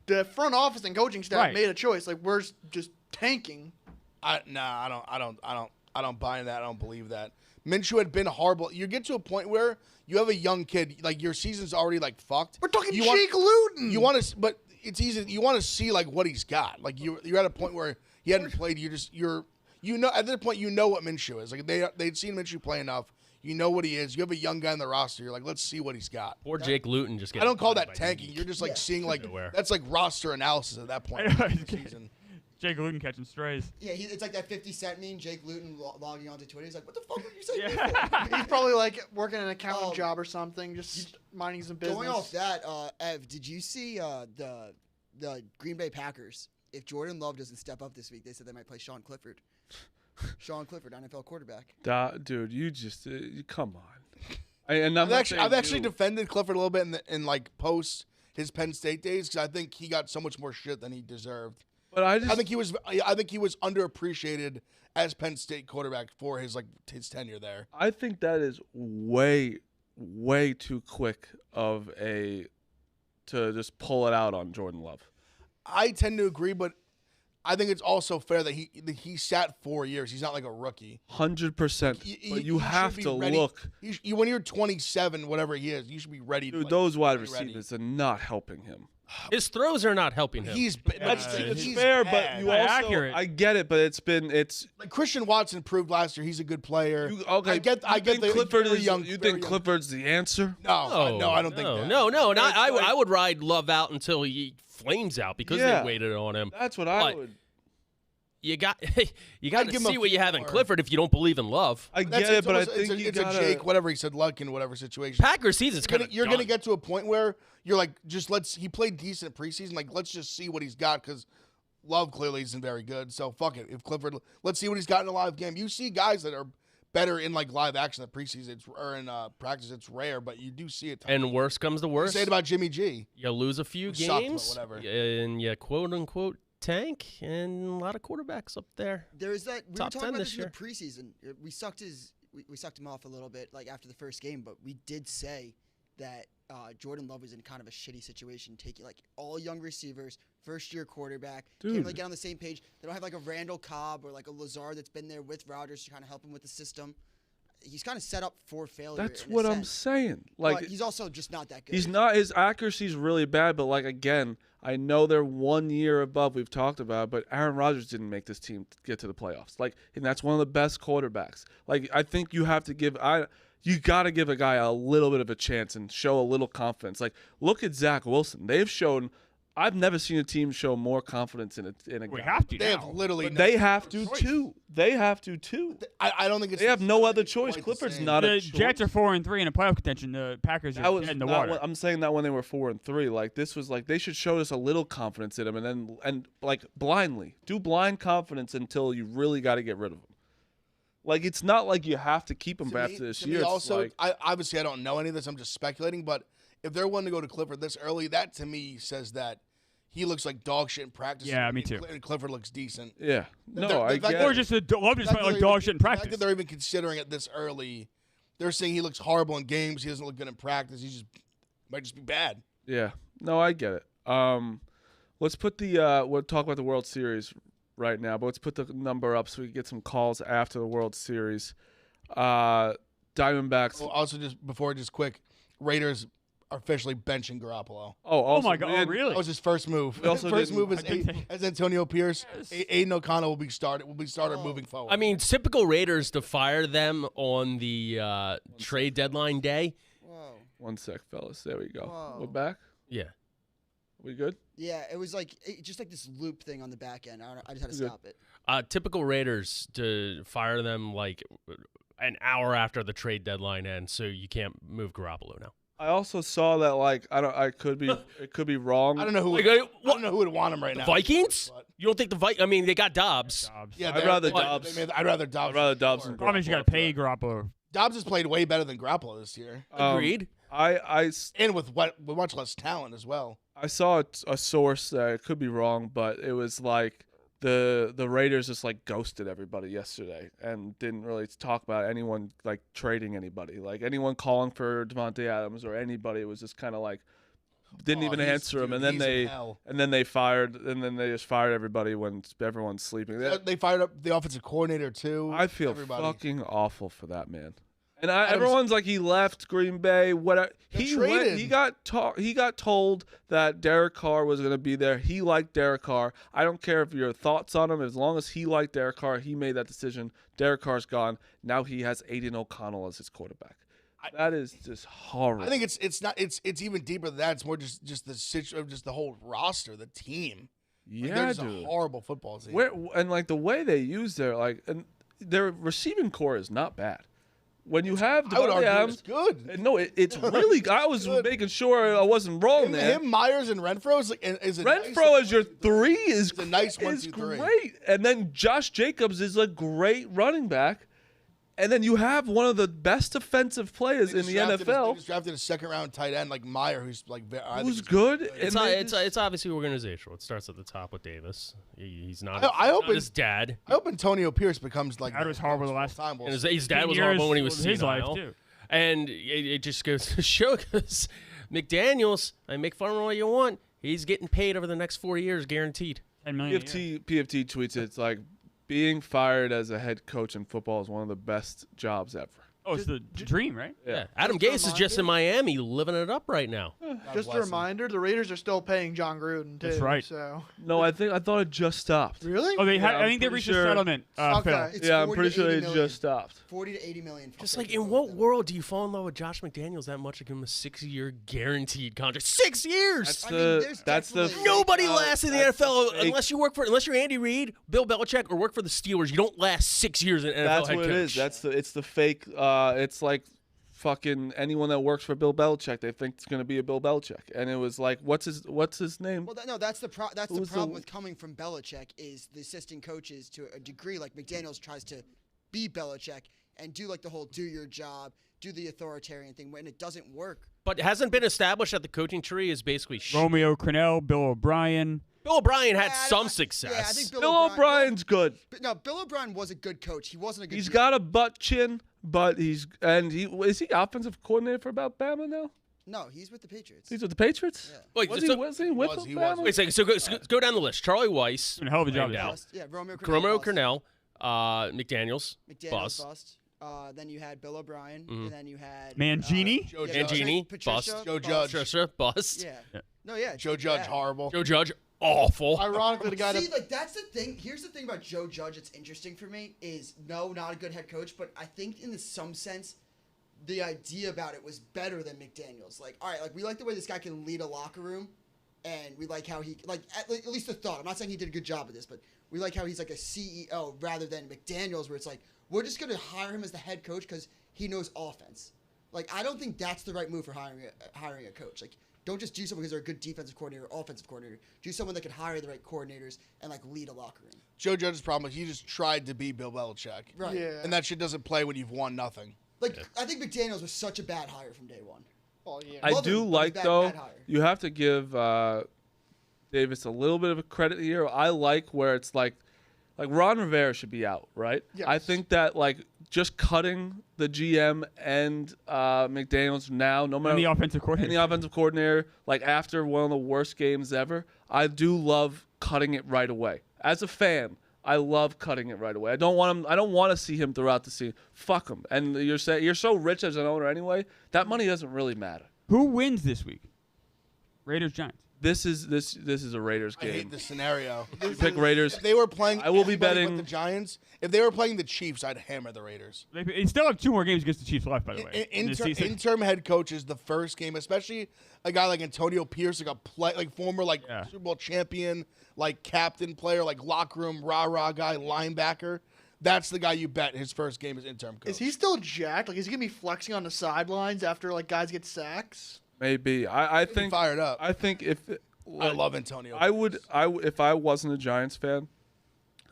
the front office and coaching staff Right. made a choice. Like we're just tanking. I don't buy that. I don't believe that. Minshew had been horrible. You get to a point where you have a young kid, like your season's already like fucked. We're talking You Jake Luton. You want to, but it's easy. You want to see like what he's got. Like you're at a point where he hadn't played. You know at that point you know what Minshew is. Like they'd seen Minshew play enough. You know what he is. You have a young guy in the roster. You're like, let's see what he's got. Poor Jake Luton just gets. I don't call that tanking. You're just like seeing like Nowhere. that's like roster analysis at that point. I know. in the season. Jake Luton catching strays. Yeah, it's like that 50 Cent meme. Jake Luton logging onto Twitter. He's like, "What the fuck were you saying?" Yeah. He's probably like working an accounting Oh. job or something, just minding some business. Going off that, Ev, did you see the Green Bay Packers? If Jordan Love doesn't step up this week, they said they might play Sean Clifford. Sean Clifford, NFL quarterback. Dude, you just come on. And I'm I've actually defended Clifford a little bit in like post his Penn State days because I think he got so much more shit than he deserved. But I think he was underappreciated as Penn State quarterback for his tenure there. I think that is way too quick of to just pull it out on Jordan Love. I tend to agree, but I think it's also fair that he sat 4 years. He's not like a rookie. 100%. But you have to look. When you're 27, whatever he is, you should be ready. Dude, those wide be ready. receivers are not helping him. His throws are not helping him. He's It's fair, but you Not also accurate. I get it, but it's like Christian Watson proved last year. He's a good player. okay. I get think the Clifford very is. young. You very think young. Clifford's the answer? No, I don't think that. No. And It's I like- would ride Love out until he flames out because Yeah. they waited on him. That's what I But would. You got to give him see a what you few have in more. Clifford if you don't believe in Love. I That's- get it, it's but I almost- think you it's gotta. a Jake, whatever he said, luck in whatever situation. Packers season's kind of You're gonna get to a point where you're like, he played decent preseason. Like, let's just see what he's got because Love clearly isn't very good. So fuck it. If Clifford, let's see what he's got in a live game. You see guys that are better in like live action than preseason or in practice. It's rare, but you do see it. And worse comes to worse. Say it about Jimmy G. You lose a few Who sucked, but games, whatever. and you quote unquote tank, and a lot of quarterbacks up there. There is that. We Top were 10 talking about this this in the preseason. We sucked him off a little bit, like after the first game, but we did say that Jordan Love was in kind of a shitty situation, taking like all young receivers, first-year quarterback, can't Dude. really get on the same page. They don't have like a Randall Cobb or like a Lazard that's been there with Rodgers to kind of help him with the system. He's kind of set up for failure. That's in a what I'm sense. saying. But Like he's also just not that good. he's not. His accuracy's really bad, but like again, I know they're 1 year above. We've talked about, it, but Aaron Rodgers didn't make this team get to the playoffs. Like, and that's one of the best quarterbacks. Like, I think you have to give. You got to give a guy a little bit of a chance and show a little confidence. Like, look at Zach Wilson. They've shown I've never seen a team show more confidence in a We guy. have to They now. have literally. But they no have to choice. too. They have to too. I don't think it's. They have I no don't other think it's choice. quite the Clippers same. not a The choice. Jets are 4-3 in a playoff contention. The Packers That are was dead in the not water. when, I'm saying that when they were 4-3, like this was like they should show us a little confidence in them, and like blindly do blind confidence until you really got to get rid of them. Like it's not like you have to keep them To after me- this to year. me It's also, like, obviously I don't know any of this. I'm just speculating, but if they're willing to go to Clifford this early, that to me says that he looks like dog shit in practice. Yeah, and me too. And Clifford looks decent. yeah, no, the I fact get that- Or it. just love just The fact playing like that dog they're shit in even- the fact practice. that they're even considering it this early, they're saying he looks horrible in games. He doesn't look good in practice. He just might just be bad. Yeah, no, I get it. Let's put we'll talk about the World Series right now, but let's put the number up so we can get some calls after the World Series. Diamondbacks. Well, also, just quick, Raiders are officially benching Garoppolo. Oh my God! Oh, really? That was his first move. We also First didn't- move is I didn't- as Antonio Pierce. Aiden O'Connell will be starter moving forward. I mean, typical Raiders to fire them on the trade deadline day. Whoa. 1 sec, fellas. There we go. Whoa. We're back. Yeah. We good? Yeah, it was like just like this loop thing on the back end. I just had to Good. stop it. Typical Raiders to fire them like an hour after the trade deadline ends, so you can't move Garoppolo now. I also saw that it could be wrong. I don't know who. Like, I don't know who would want him right now. Vikings? But- You don't think the I mean, they got Dobbs. Yeah, I'd they're- rather they- Dobbs. I'd rather Dobbs. I'd rather Dobbs than than Problem is you got to pay Garoppolo. Dobbs has played way better than Garoppolo this year, Agreed. and with much less talent as well. I saw a source that it could be wrong, but it was like the Raiders just like ghosted everybody yesterday and didn't really talk about anyone like trading anybody, like anyone calling for Devontae Adams or anybody. It was just kind of like didn't Oh, even he's- answer him, dude, and then he's in they hell. just fired everybody when everyone's sleeping. They fired up the offensive coordinator too. I feel everybody. fucking awful for that man. And Adams- everyone's like, he left Green Bay. What They he traded. he got told that Derek Carr was going to be there. He liked Derek Carr. I don't care if your thoughts on him. As long as he liked Derek Carr, he made that decision. Derek Carr's gone. Now he has Aiden O'Connell as his quarterback. That is just horrible. I think it's not it's even deeper than that. It's more just the whole roster, the team. Like, yeah, they're just dude. a horrible football team. And like the way they use their receiving core is not bad. When you have I would Devontae argue Adams, it's good. no, it's really. I was Good. making sure I wasn't wrong there. Him, Myers, and Renfro is a Renfro nice, as your three is a nice 1, is 2, 3. great, and then Josh Jacobs is a great running back, and then you have one of the best defensive players in the They NFL just drafted a second-round tight end like Meyer, who's like I think who's he's good. It's and they it's just- it's obviously organizational. It starts at the top with Davis. He's not. I hope not it- his dad. I hope Antonio Pierce becomes like That was horrible the last time. And his dad was horrible when he was his life senile. too. And it just goes to show because McDaniels, I make fun of him all you want. He's getting paid over the next 4 years, guaranteed. $10 million. a year. PFT tweets it's like being fired as a head coach in football is one of the best jobs ever. Oh, it's the dream, right? Yeah. Adam Just a Gase is just in Miami living it up right now. Just a bless him. reminder, the Raiders are still paying John Gruden too. That's right. So No, I thought it just stopped. really? Oh, they Yeah, had. I I'm think they pretty reached sure- a settlement. Okay. Phil. It's Yeah, I'm 40 pretty to sure 80 it million. just stopped. 40 to 80 million. for Just Phil like, in Knight. what world do you fall in love with Josh McDaniels that much to give him a 6-year guaranteed contract? 6 years! That's I mean, the there's that's the definitely- Nobody lasts in the that's NFL the fake- unless you're Andy Reid, Bill Belichick, or work for the Steelers. You don't last 6 years in NFL That's head what coach. it is. It's the fake. It's like fucking anyone that works for Bill Belichick. They think it's gonna be a Bill Belichick, and it was like, what's his name? Well, that's the Who's the- problem with coming from Belichick is the assistant coaches to a degree like McDaniels tries to be Belichick and do like the whole do your job, do the authoritarian thing when it doesn't work. But it hasn't been established that the coaching tree is basically Romeo Crennel, Bill O'Brien. Bill O'Brien had Yeah, some I success. think Bill O'Brien's good. No, Bill O'Brien was a good coach. He wasn't a good. He's GM. got a butt chin, but is he offensive coordinator for Alabama now? No, he's with the Patriots. He's with the Patriots. Yeah. Wait, Was so- he with he Alabama? was. Wait a second. So go down the list. Charlie Weiss, Doing a hell of a job. Named there. out. Bust. Yeah, Romeo Romeo bust. Cornell, McDaniels, McDaniels bust. bust. Then you had Bill O'Brien, Mhm. and then you had Mangini? Joe yeah, Judge. Mangini, Patricia, bust. Joe Judge. Trisha, bust. Yeah. Yeah. No, yeah. Joe Judge, yeah. horrible. Joe Judge, awful. Ironically, the guy See, that like that's the thing. Here's the thing about Joe Judge that's interesting for me is no, not a good head coach, but I think in some sense, the idea about it was better than McDaniels. Like, all right, like we like the way this guy can lead a locker room, and we like how he at least the thought. I'm not saying he did a good job of this, but we like how he's like a CEO rather than McDaniels, where it's like we're just gonna hire him as the head coach because he knows offense. Like I don't think that's the right move for hiring a coach. Like don't just do someone because they're a good defensive coordinator or offensive coordinator. Do someone that can hire the right coordinators and like lead a locker room. Joe Judge's problem is he just tried to be Bill Belichick. Right. Yeah. And that shit doesn't play when you've won nothing. Like I think McDaniels was such a bad hire from day one. Oh yeah. I Love do him, but like he's though. bad hire. You have to give Davis a little bit of a credit here. I like where it's like Ron Rivera should be out, right? Yes. I think that like just cutting the GM and McDaniels now, no matter And the offensive coordinator. and the offensive coordinator, like after one of the worst games ever, I do love cutting it right away. As a fan, I love cutting it right away. I don't want him. I don't want to see him throughout the season. Fuck him. And you're so rich as an owner anyway. That money doesn't really matter. Who wins this week? Raiders Giants. This is a Raiders I game. hate this scenario. You pick Raiders. If they were playing I will be anybody betting- but the Giants, if they were playing the Chiefs, I'd hammer the Raiders. They still have 2 more games against the Chiefs left, by the way. in this season. Interim head coach is the first game, especially a guy like Antonio Pierce, former Yeah. Super Bowl champion, like captain player, like locker room rah-rah guy, linebacker. That's the guy you bet his first game is interim coach. Is he still jacked? Like, is he gonna be flexing on the sidelines after like guys get sacks? Maybe. I He'll be think. fired up? I think if I love Antonio. I would if I wasn't a Giants fan,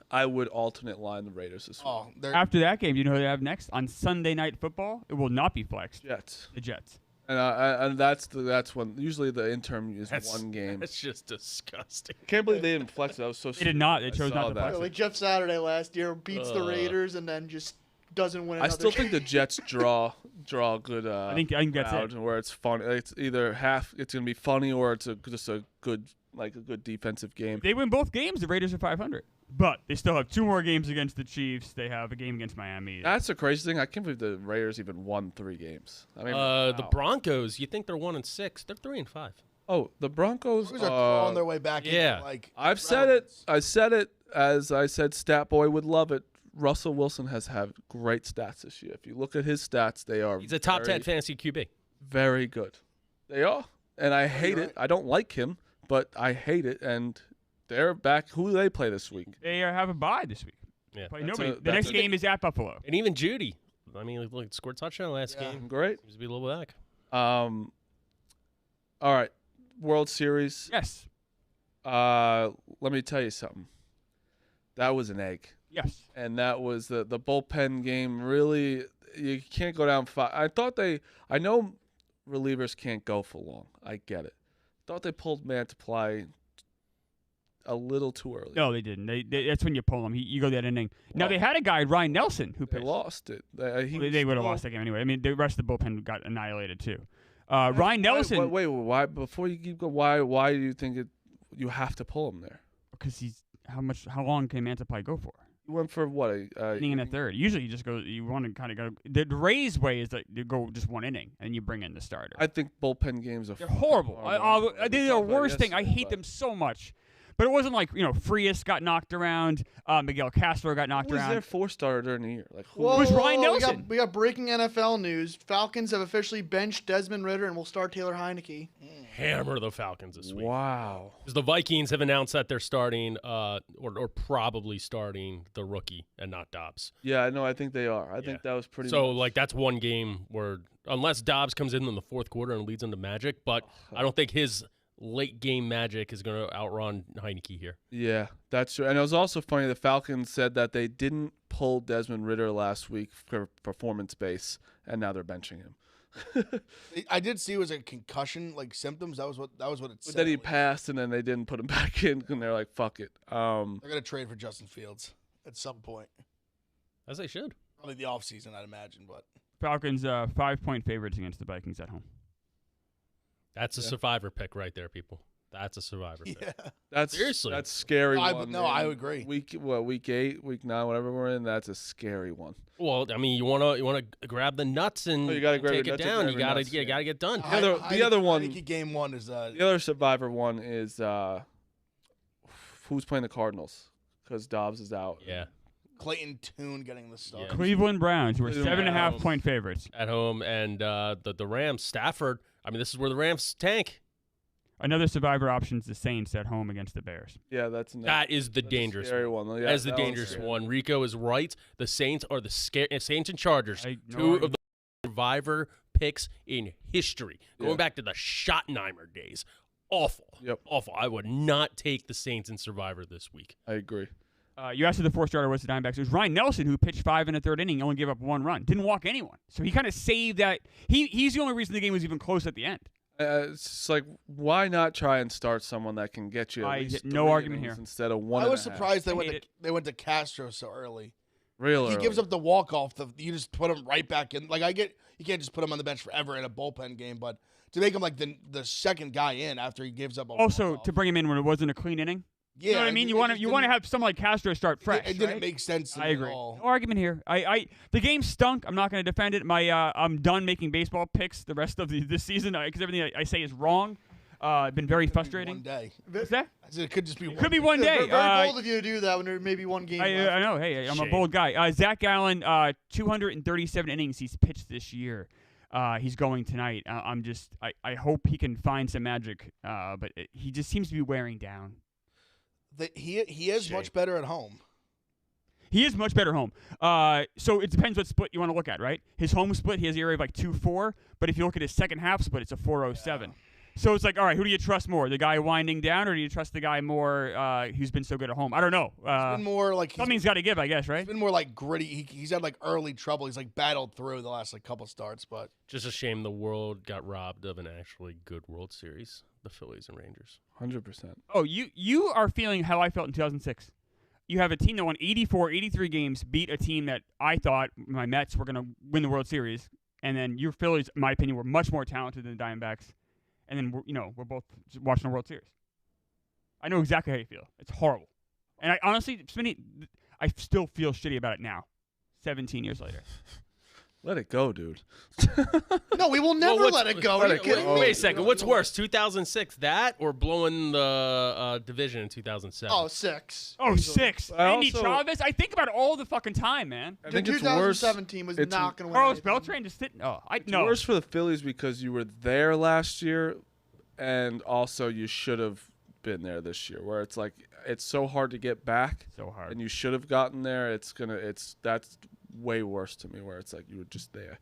I would alternate line the Raiders this week. Oh, they're After that game, you know who they have next? On Sunday Night Football, it will not be flexed. Jets. The Jets. And that's when usually the interim is one game. That's just disgusting. Can't believe they didn't flex. That was so. They did not. They I chose saw not to that. flex it. Like Jeff Saturday last year beats the Raiders and then just doesn't win. I Another still game. think the Jets draw a good. I think that's crowd it. where it's fun. It's either half. It's gonna be funny or it's just a good defensive game. They win both games. The Raiders are 500, but they still have 2 more games against the Chiefs. They have a game against Miami. That's the crazy thing. I can't believe the Raiders even won 3 games. I mean, The wow. Broncos, you think they're 1-6? They're 3-5. Oh, the Broncos Broncos are clawing their way back. yeah. Into, like I've said it. relevance. I said it as I said. Stat Boy would love it. Russell Wilson has had great stats this year. If you look at his stats, they are He's a top very, 10 fantasy QB. very good. They are, and I hate you're it. right. I don't like him, but I hate it. And they're back. Who do they play this week? They have a bye this week. Yeah. Play That's nobody. a- The that's next a- game is at Buffalo. And even Judy. I mean, look, scored touchdown last Yeah. game. Great. Seems to be a little back. All right, World Series. Yes. Let me tell you something. That was an egg. Yes. And that was the bullpen game. Really, you can't go down 5. I know relievers can't go for long. I get it. Thought they pulled Mantiply a little too early. No, they didn't. That's when you pull them. You go that inning. Now Well, they had a guy, Ryan Nelson, who They pitched. lost it. They would have lost that game anyway. I mean, the rest of the bullpen got annihilated too. Ryan Nelson, Wait, why? Before you keep going, why do you think you have to pull him there? because he's how long can Mantiply go for? You went for what? Inning and a third. Usually, you just go. You want to kind of go. The Rays way is that you go just 1 inning and you bring in the starter. I think bullpen games are. They're horrible. They're the worst thing. I hate them so much. But it wasn't like Frias got knocked around. Miguel Castro got knocked Who was around. their 4-starter during the year? Like who? Whoa. was Ryan we Nelson. we got breaking NFL news. Falcons have officially benched Desmond Ridder and will start Taylor Heineke. Hammer the Falcons this week. Wow. Because the Vikings have announced that they're starting, or probably starting the rookie and not Dobbs. Yeah, no, I think they are. I think that was pretty. So, much. like, that's one game where, unless Dobbs comes in the fourth quarter and leads into magic, but I don't think his late game magic is going to outrun Heineke here. Yeah, that's true. And it was also funny. The Falcons said that they didn't pull Desmond Ridder last week for performance base, and now they're benching him. I did see it was a concussion like symptoms. That was what it But said. then he passed, and then they didn't put him back in, and they're like, "Fuck it." They're gonna trade for Justin Fields at some point. As they should. Probably the offseason, I'd imagine. But Falcons 5-point favorites against the Vikings at home. That's a survivor pick right there, people. That's a survivor pick. yeah, That's Seriously. That's scary. No, I- one, no, man. I agree. Week 8, week 9, whatever we're in. That's a scary one. Well, I mean, you wanna grab the nuts and Oh, you gotta grab take the it nuts and down. grab You your gotta nuts, you yeah. gotta get done. The other one- Heineke game one is The other survivor one is who's playing the Cardinals because Dobbs is out. Yeah, Clayton Tune getting the start. Yeah. Cleveland Browns were Cleveland 7.5-point favorites. at home, and the Rams, Stafford. I mean, this is where the Rams tank. Another survivor option is the Saints at home against the Bears. Yeah, that's That is the dangerous scary one. one. Yeah, That is the that one's dangerous scary. one. Rico is right. The Saints are the Saints and Chargers, No two argument. of the survivor picks in history, going Yeah. back to the Schottenheimer days. Awful. Yep. Awful. I would not take the Saints in survivor this week. I agree. You asked who the 4-starter was the Diamondbacks. It was Ryan Nelson, who pitched 5 in the 3rd inning, only gave up 1 run, didn't walk anyone. So he kind of saved that. He's the only reason the game was even close at the end. It's just like, why not try and start someone that can get you at I least get no 3 argument innings here. instead of 1 I was and a half. surprised I hate they went to Castro so early. Real He early. gives up the walk off. You just put him right back in. Like I get, you can't just put him on the bench forever in a bullpen game, but to make him like the second guy in after he gives up a Also, walk-off. to bring him in when it wasn't a clean inning. yeah, You know what I mean? You want to have someone like Castro start fresh. It didn't right? make sense. To I me agree. At all. No argument here. The game stunk. I'm not going to defend it. I'm done making baseball picks the rest of this season because everything I say is wrong. Been very frustrating. One day. What's that? I said it could just be. Could be one day. Very bold of you to do that when there may be one game left. I know. Hey, I'm a Shame. bold guy. Zach Gallen, 237 innings he's pitched this year. He's going tonight. I hope he can find some magic. But he just seems to be wearing down. He is Shame. much better at home. He is much better home. So it depends what split you want to look at, right? His home split, he has the area of like 2.4, but if you look at his second half split, it's a 4.07. So it's like, all right, who do you trust more? The guy winding down, or do you trust the guy more who's been so good at home? I don't know. It's been more like Something's got to give, I guess, right? It's been more like gritty. He's had like early trouble. He's like battled through the last like couple starts, but Just a shame the world got robbed of an actually good World Series, the Phillies and Rangers. 100%. Oh, you are feeling how I felt in 2006. You have a team that won 84, 83 games, beat a team that I thought my Mets were going to win the World Series, and then your Phillies, in my opinion, were much more talented than the Diamondbacks, and then we're both watching the World Series. I know exactly how you feel. It's horrible, and I honestly, I still feel shitty about it now, 17 years later. Let it go, dude. No, we will never what's- let it go. let Are you it kidding go. me? Wait a second. What's worse, 2006, that or blowing the division in 2007? Oh, 6. Oh, 6. I Andy also- Chavez. I think about it all the fucking time, man. I The think it's worse. 2017 was it's- not going to win. Carlos anything. Beltran just didn't. Oh, It's no. worse for the Phillies because you were there last year, and also you should have been there this year. Where it's like it's so hard to get back, So hard. and you should have gotten there. That's way worse to me. Where it's like you were just there.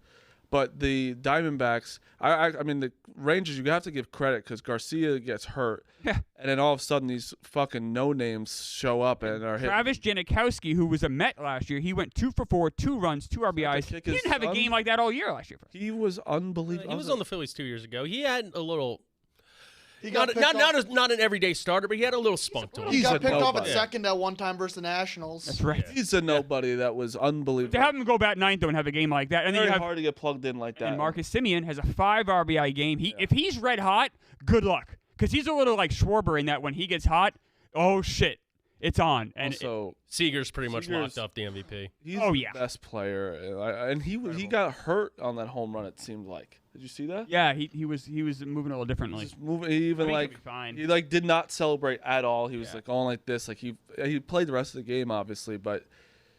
But the Diamondbacks, I mean the Rangers, you have to give credit because Garcia gets hurt, Yeah. and then all of a sudden these fucking no names show up and are hitting. Travis Janikowski, who was a Met last year, he went 2 for 4, 2 runs, 2 RBIs. He kick his didn't have a son? game like that all year last year. He was unbelievable. He was on the Phillies 2 years ago. He had a little, He got not an everyday starter, but he had a little spunk to him. He He's got a picked off at nobody. second at one time versus the Nationals. That's right. He's a nobody that was unbelievable. To have him go bat ninth though and have a game like that, and then Very you have hard to get plugged in like that. and Marcus Semien has a 5 RBI game. If he's red hot, good luck, because he's a little like Schwarber in that when he gets hot, oh shit, it's on. And Also, Seager's pretty much Seager's- locked up the MVP. he's Oh, the yeah. best player, and he got hurt on that home run. It seemed like. Did you see that? yeah, he was moving a little differently. Just moving. He even I think like he'll be fine. he like did not celebrate at all. He was like going like this. Like he played the rest of the game obviously, but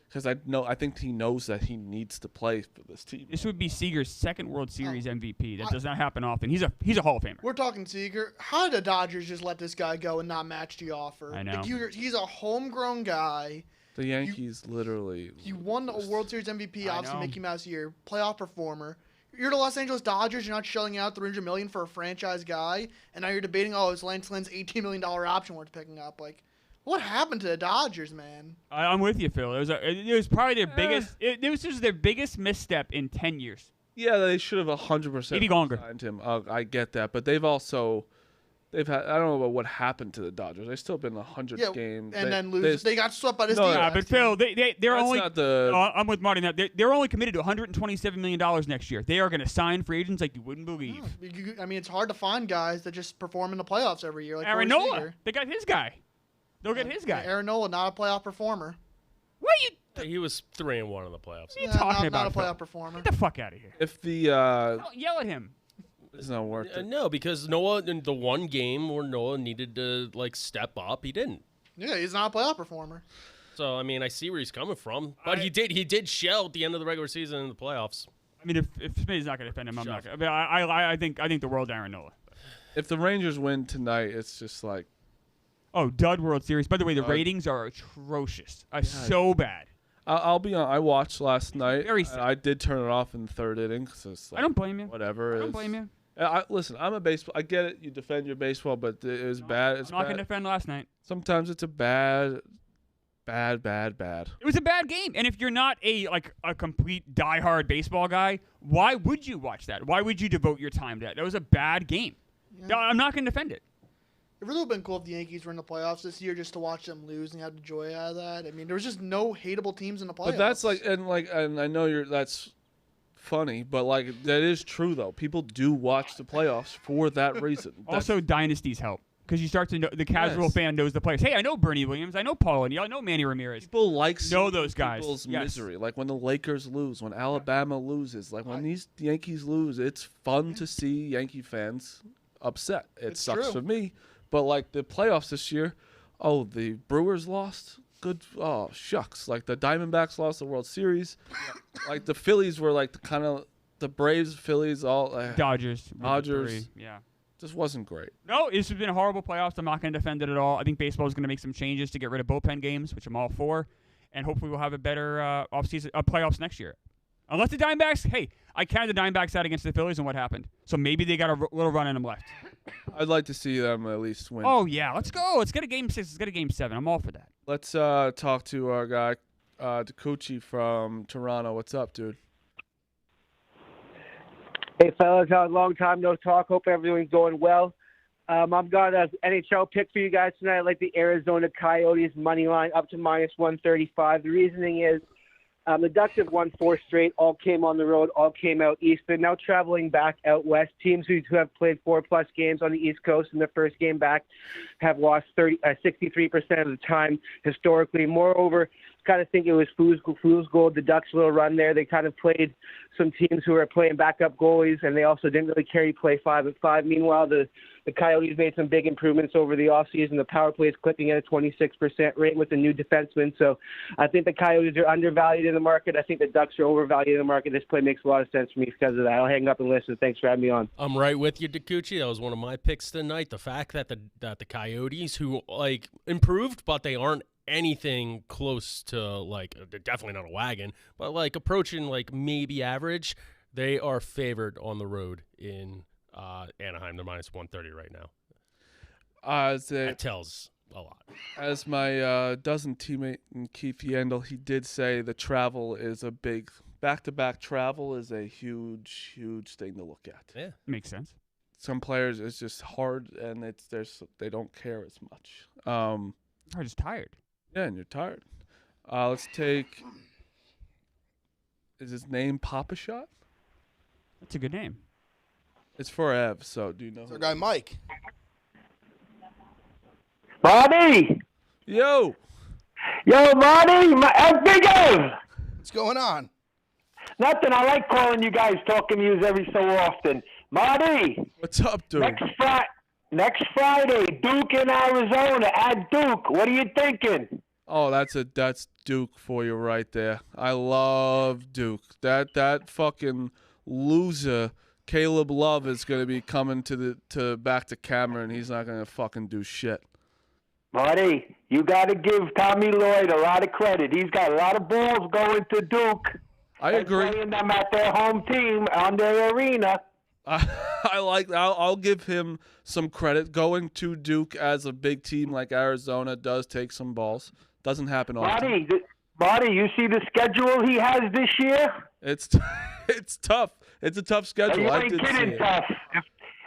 because I think he knows that he needs to play for this team. This would be Seager's second World Series MVP. That does not happen often. He's a Hall of Famer. We're talking Seager. How did the Dodgers just let this guy go and not match the offer? I know. Like, he's a homegrown guy. The Yankees literally. He won a World Series MVP, I obviously know. Mickey Mouse year, playoff performer. You're the Los Angeles Dodgers. You're not shelling out $300 million for a franchise guy, and now you're debating, is Lance Lynn's $18 million option worth picking up? Like, what happened to the Dodgers, man? I'm with you, Phil. It was probably their biggest. It was just their biggest misstep in 10 years. Yeah, they should have 100% Maybe longer. signed him. I get that, but they've had. I don't know about what happened to the Dodgers. They've still been 100 Yeah, games and then lose. They got swept by this No, team. yeah, Yeah, but Phil, they're That's only. not the. I'm with Marty now. They're only committed to $127 million next year. They are going to sign free agents like you wouldn't believe. I mean, it's hard to find guys that just perform in the playoffs every year. Like Aaron Corey Nola, Seager. they got his guy. They'll get his guy. Aaron Nola, not a playoff performer. What are you He was 3-1 in the playoffs. What are you talking about? Not a Phil? playoff performer. Get the fuck out of here. If the Don't yell at him. it's not worth it. No, because Noah in the one game where Noah needed to step up, he didn't. Yeah, he's not a playoff performer. So I mean, I see where he's coming from, but he did shell at the end of the regular season in the playoffs. I mean, if Smitty's not going to defend him, I'm not going to. I think the world Aaron Nola. If the Rangers win tonight, it's just like Oh, dud World Series. By the way, the ratings are atrocious. So bad. I'll be on. I watched last night. Very and sad. I did turn it off in the third inning because it's like, I don't blame you. whatever. I don't blame you. Listen, I'm a baseball. I get it. You defend your baseball, but it was bad. It's I'm not bad. going to defend last night. Sometimes it's a bad. It was a bad game. And if you're not a complete diehard baseball guy, why would you watch that? Why would you devote your time to that? That was a bad game. Yeah. I'm not going to defend it. It really would have been cool if the Yankees were in the playoffs this year just to watch them lose and have the joy out of that. I mean, there was just no hateable teams in the playoffs. But that's and I know that's funny, but that is true though. People do watch the playoffs for that reason. Also, dynasties help because you start to know the casual fan knows the players. Hey, I know Bernie Williams, I know Paul O'Neill, I know Manny Ramirez. People know those guys. People's Yes. misery, like when the Lakers lose, when Alabama loses, like when these Yankees lose. It's fun to see Yankee fans upset. It sucks true. for me, but the playoffs this year, the Brewers lost. Good. Oh shucks! Like the Diamondbacks lost the World Series. Like the Phillies were the Braves, Phillies, all Dodgers. Yeah. just wasn't great. No, it's been a horrible playoffs. I'm not going to defend it at all. I think baseball is going to make some changes to get rid of bullpen games, which I'm all for, and hopefully we'll have a better playoffs next year. Unless the Diamondbacks, I counted the Diamondbacks out against the Phillies, and what happened? So maybe they got a little run in them left. I'd like to see them at least win. Oh yeah, let's go. Let's get a game 6. Let's get a game 7. I'm all for that. Let's talk to our guy, Takuchi from Toronto. What's up, dude? Hey, fellas. Long time no talk. Hope everything's going well. I've got an NHL pick for you guys tonight. I like the Arizona Coyotes money line up to -135. The reasoning is the Ducks have won 4 straight, all came on the road, all came out east. They're now traveling back out west. Teams who have played 4+ games on the East Coast in their first game back have lost 63% of the time historically. Moreover, kind of think it was fool's gold. The Ducks' little run there, they kind of played some teams who are playing backup goalies, and they also didn't really carry play 5-5. Meanwhile, the Coyotes made some big improvements over the offseason. The power play is clicking at a 26% rate with a new defenseman. So I think the Coyotes are undervalued in the market. I think the Ducks are overvalued in the market. This play makes a lot of sense for me because of that. I'll hang up and listen. Thanks for having me on. I'm right with you, Takuchi. That was one of my picks tonight. The fact that the Coyotes, who improved, but they aren't anything close to they're definitely not a wagon, but approaching maybe average, they are favored on the road in Anaheim. They're -130 right now. That tells a lot. As my dozen teammate Keith Yandel, he did say the travel is a big back-to-back travel is a huge thing to look at. Yeah, makes sense. Some players it's just hard and they don't care as much. I'm just tired. Yeah, and you're tired. Let's take. Is his name Papa Shot? That's a good name. It's for Ev, so do you know? It's our guy Mike. Marty! Yo, Marty! Big Ev! What's going on? Nothing. I like calling you guys, talking to you every so often. Marty! what's up, dude? Next Friday, Duke in Arizona at Duke. What are you thinking? Oh, that's Duke for you right there. I love Duke. That fucking loser Caleb Love is gonna be coming to back to Cameron. He's not gonna fucking do shit. Marty, you got to give Tommy Lloyd a lot of credit. He's got a lot of balls going to Duke. I agree. Playing them at their home team on their arena. I'll give him some credit. Going to Duke as a big team like Arizona does take some balls. Doesn't happen often. Marty, you see the schedule he has this year? It's tough. It's a tough schedule. You I ain't did see kidding it. tough.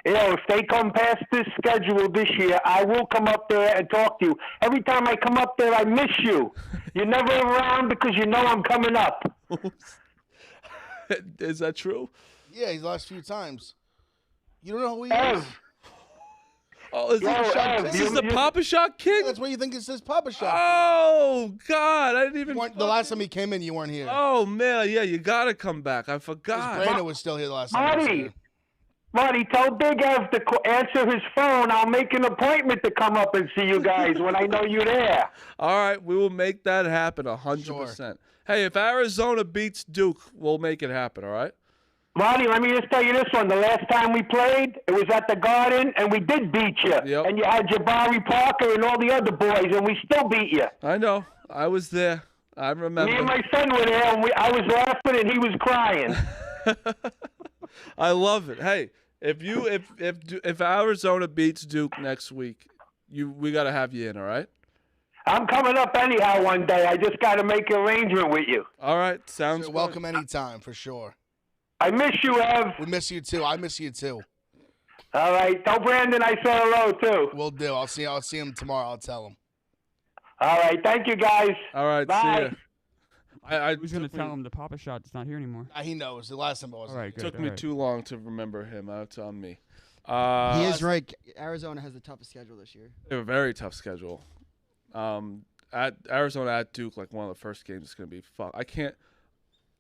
If they come past this schedule this year, I will come up there and talk to you. Every time I come up there, I miss you. You're never around because you know I'm coming up. Is that true? Yeah, he's the last few times. You don't know who he Ev. is? Oh, this is the Papa Shot kid? That's why you think it says Papa Shot. Oh, God. I didn't even. The last time he came in, you weren't here. Oh, man. Yeah, you got to come back. I forgot. Brandon was still here the last time. He was here. Marty, tell Big Ev to answer his phone. I'll make an appointment to come up and see you guys when I know you're there. All right. We will make that happen 100%. Hey, if Arizona beats Duke, we'll make it happen, all right? Marty, let me just tell you this one. The last time we played, it was at the Garden, and we did beat you. Yep. And you had Jabari Parker and all the other boys, and we still beat you. I know. I was there. I remember. Me and my son were there, and I was laughing, and he was crying. I love it. Hey, if Arizona beats Duke next week, we got to have you in, all right? I'm coming up anyhow one day. I just got to make an arrangement with you. All right. Sounds You're good. welcome anytime, for sure. I miss you, Ev. We miss you, too. I miss you, too. All right. Tell Brandon I said hello, too. Will do. I'll see him tomorrow. I'll tell him. All right. Thank you, guys. All right. Bye. See ya. Who's going to tell him the Papa Shot's not here anymore? He knows. The last time I wasn't. All right, It took me too long to remember him. That's on me. He is right. Arizona has the toughest schedule this year. They have a very tough schedule. At Arizona at Duke, like one of the first games is going to be fun.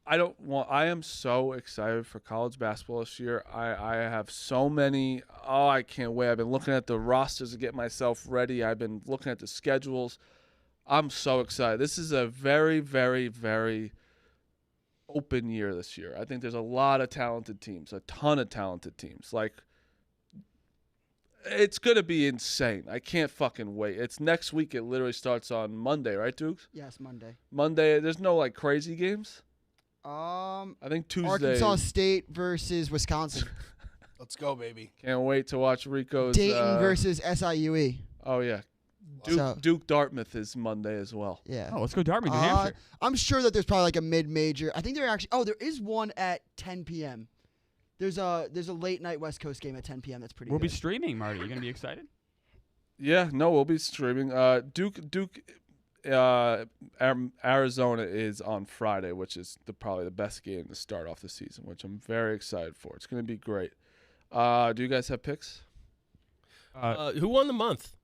I am so excited for college basketball this year. I have so many. Oh, I can't wait. I've been looking at the rosters to get myself ready. I've been looking at the schedules. I'm so excited. This is a very, very, very open year this year. I think there's a lot of talented teams, a ton of talented teams. Like, it's going to be insane. I can't fucking wait. It's next week. It literally starts on Monday, right, Dukes? Yes, Monday. Monday. There's no, like, crazy games? I think Tuesday. Arkansas State versus Wisconsin. Let's go, baby. Can't wait to watch Rico's. Dayton versus SIUE. Oh, yeah. Duke Dartmouth is Monday as well. Yeah. Oh, let's go Dartmouth, New Hampshire. I'm sure that there's probably like a mid-major. I think there actually. Oh, there is one at 10 p.m. There's a late night West Coast game at 10 p.m. That's pretty. We'll good. be streaming, Marty. You gonna be excited? Yeah, no, we'll be streaming. Duke, Arizona is on Friday, which is probably the best game to start off the season, which I'm very excited for. It's going to be great. Do you guys have picks? Who won the month?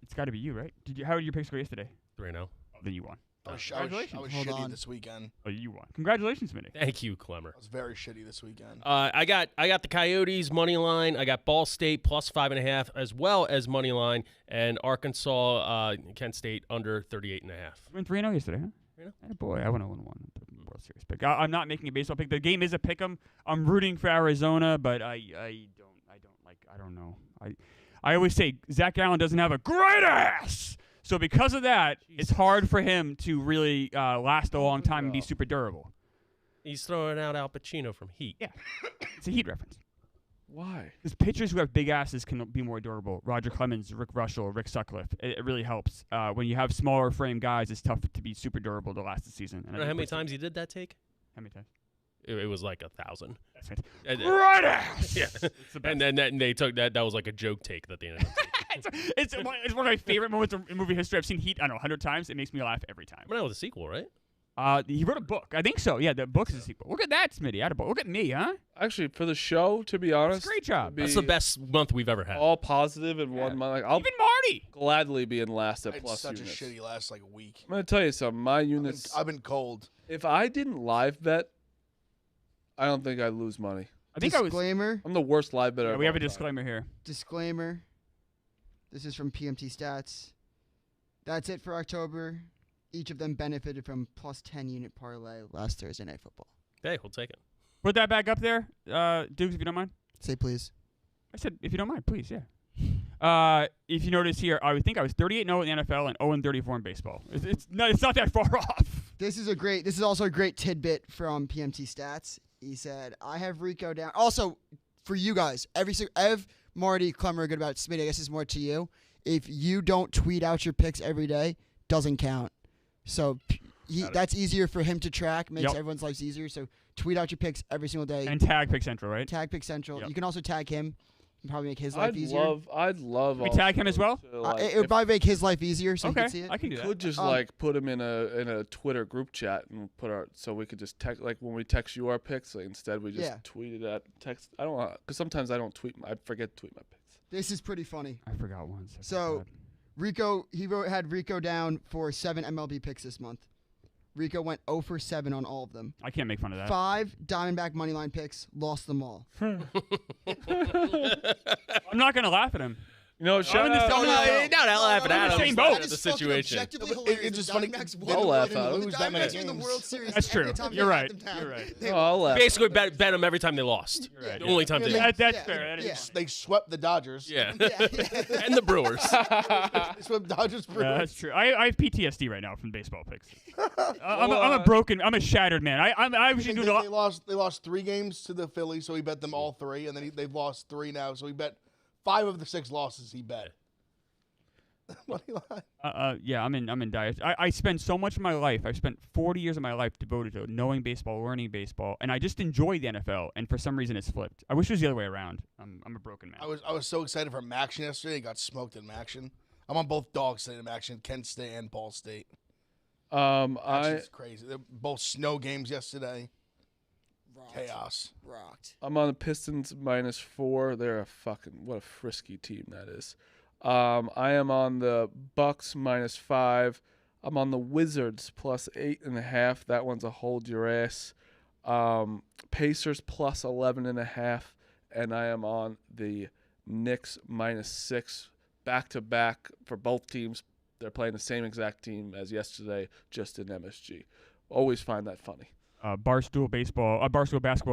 It's got to be you, right? How did your picks go yesterday? 3-0. Oh, then you won. I was Congratulations. shitty on. this weekend. Oh, you won. Congratulations, Smitty. Thank you, Clemmer. I was very shitty this weekend. I got the Coyotes money line. I got Ball State plus 5.5, as well as money line, and Arkansas, Kent State under 38.5. You went 3-0 yesterday, huh? Boy, I went 0-1 the World Series pick. I'm not making a baseball pick. The game is a pick 'em. I'm rooting for Arizona, but I don't know. I always say Zach Allen doesn't have a great ass. So because of that, it's hard for him to really last a long time and be super durable. He's throwing out Al Pacino from Heat. Yeah. It's a Heat reference. Why? Because pitchers who have big asses can be more durable. Roger Clemens, Rick Russell, Rick Sutcliffe. It really helps. When you have smaller frame guys, it's tough to be super durable to last the season. You know how many times he did that take? How many times? It was like 1,000. That's fantastic. Right ass! Yeah. And then they took that. That was like a joke take that they ended up taking. it's one of my favorite moments in movie history. I've seen Heat, 100 times. It makes me laugh every time. But that was a sequel, right? He wrote a book. I think so. Yeah, the book's a sequel. Look at that, Smitty. Attaboy. Look at me, huh? Actually, for the show, to be honest, Great job. That's the best month we've ever had. All positive in 1 month. Like, I'll Even Marty. gladly be in last I at had plus such units. a shitty last week. I'm gonna tell you something. My units. I've been cold. If I didn't live bet, I don't think I'd lose money. I think I was. Disclaimer. I'm the worst live better. Yeah, we have a disclaimer here. Disclaimer. This is from PMT Stats. That's it for October. Each of them benefited from plus 10 unit parlay last Thursday Night Football. Hey, we'll take it. Put that back up there, Dukes, if you don't mind. Say please. I said, if you don't mind, please, yeah. If you notice here, I would think I was 38-0 in the NFL and 0-34 in baseball. It's not that far off. This is also a great tidbit from PMT Stats. He said, I have Rico down. Also, for you guys, Ev, Marty, Clemmer are good about it. Smitty, I guess it's more to you. If you don't tweet out your picks every day, doesn't count. So that's easier for him to track, makes everyone's lives easier. So tweet out your picks every single day. And tag Pick Central, right? Tag Pick Central. Yep. You can also tag him. Probably make his life easier. I'd love. We tag him as well? It would probably make his life easier, so he can see it. I can do that. Could just like put him in a Twitter group chat and put so we could just text, like when we text you our picks. Like instead we just tweet it at text. I don't because sometimes I don't tweet. I forget to tweet my picks. This is pretty funny. I forgot one. So Rico, had Rico down for 7 MLB picks this month. Rico went 0 for 7 on all of them. I can't make fun of that. 5 Diamondback moneyline picks, lost them all. I'm not gonna laugh at him. You know, shout in the out. same- Not laughing I'm in at the him. same It's boat. not the situation. Objectively It's hilarious. just The funny. Diamondbacks They won. I'll laugh didn't at 'em. lose The that many Diamondbacks were in the games. World Series. That's true. Every time You're they right. had them down, You're right. they Oh, I'll laugh. Basically, bet them every time they lost. Right, The yeah. only time they That's Yeah. fair. That is Yeah. fair. They swept the Dodgers. Yeah. Yeah. And the Brewers. They swept Dodgers. Yeah, Brewers. that's true. I have PTSD right now from baseball picks. I'm a shattered man. I usually do They not. lost 3 games to the Phillies, so he bet them all 3, and then they've lost 3 now, so he bet 5 of the 6 losses he bet. Money line. Yeah, I'm in dire. I spend so much of my life. I've spent 40 years of my life devoted to knowing baseball, learning baseball, and I just enjoy the NFL. And for some reason, it's flipped. I wish it was the other way around. I'm a broken man. I was so excited for Maction yesterday. He got smoked in Maction. I'm on both dogs today in Maction, Kent State and Ball State. Action's crazy. They're both snow games yesterday. Rocked. Chaos. Rocked. I'm on the Pistons -4. They're what a frisky team that is. I am on the Bucks -5. I'm on the Wizards +8.5. That one's a hold your ass. Pacers +11.5, and I am on the Knicks -6. Back to back for both teams. They're playing the same exact team as yesterday, just in MSG. Always find that funny. Barstool basketball,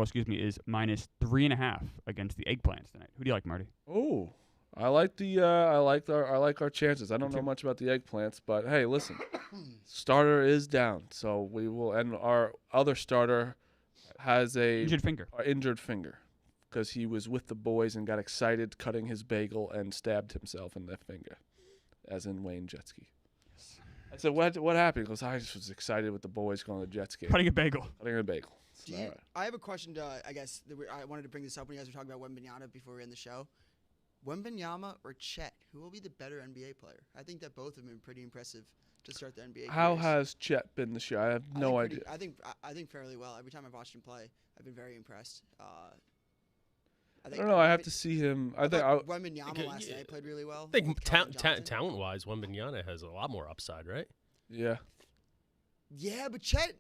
is -3.5 against the Eggplants tonight. Who do you like, Marty? Oh, I like our chances. I don't know much about the Eggplants, but hey, listen, starter is down, so we will. And our other starter has a Injured finger. because he was with the boys and got excited, cutting his bagel and stabbed himself in the finger, as in Wayne Jetski. I said, what happened? He goes, I just was excited with the boys going to the Jets game. Cutting a bagel. Cutting a bagel. Do you, I have a question. I guess I wanted to bring this up when you guys were talking about Wembanyama before we end the show. Wembanyama or Chet, who will be the better NBA player? I think that both have been pretty impressive to start the NBA. How careers. has Chet been this year? I have no idea. I think fairly well. Every time I've watched him play, I've been very impressed. I don't know. I have to see him. I think Wembanyama last night played really well. I think talent-wise, Wembanyama has a lot more upside, right? Yeah. Yeah, but Chet.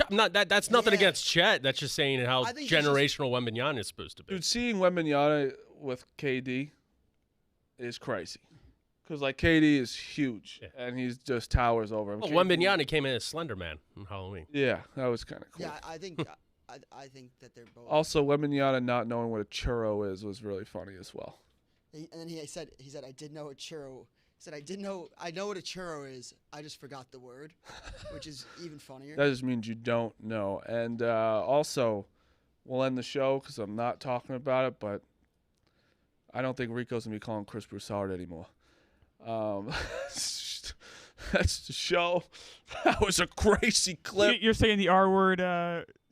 That's nothing Yeah. against Chet. That's just saying how I think generational Wembanyama is supposed to be. Dude, seeing Wembanyama with KD is crazy. Because, KD is huge, and he just towers over him. Well, Wembanyama came in as Slender Man on Halloween. Yeah, that was kind of cool. Yeah, I think that they're both. Also, Wembanyama not knowing what a churro is was really funny as well. And then he said I did know a churro. He said I know what a churro is. I just forgot the word, which is even funnier. That just means you don't know. And also, we'll end the show because I'm not talking about it, but I don't think Rico's going to be calling Chris Broussard anymore. That's the show. That was a crazy clip. You're saying the R word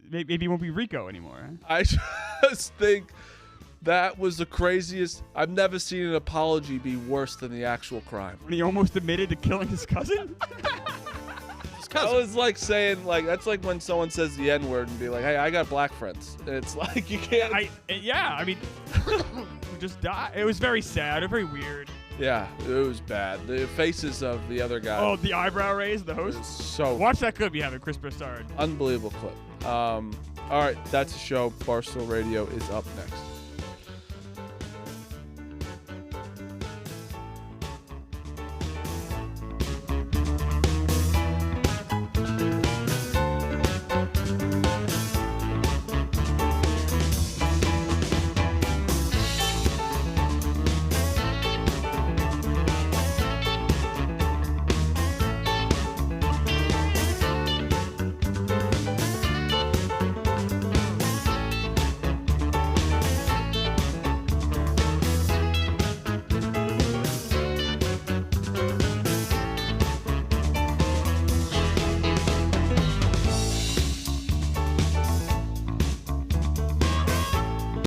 maybe it won't be Rico anymore. Huh? I just think that was the craziest. I've never seen an apology be worse than the actual crime. When he almost admitted to killing his cousin? That was like saying, that's like when someone says the N-word and be like, hey, I got black friends. It's like, you can't. I mean, just die. It was very sad, very weird. Yeah, it was bad. The faces of the other guy. Oh, the eyebrow raise, the host? So watch that clip you have of Chris Broussard. Unbelievable clip. All right, that's the show. Barstool Radio is up next.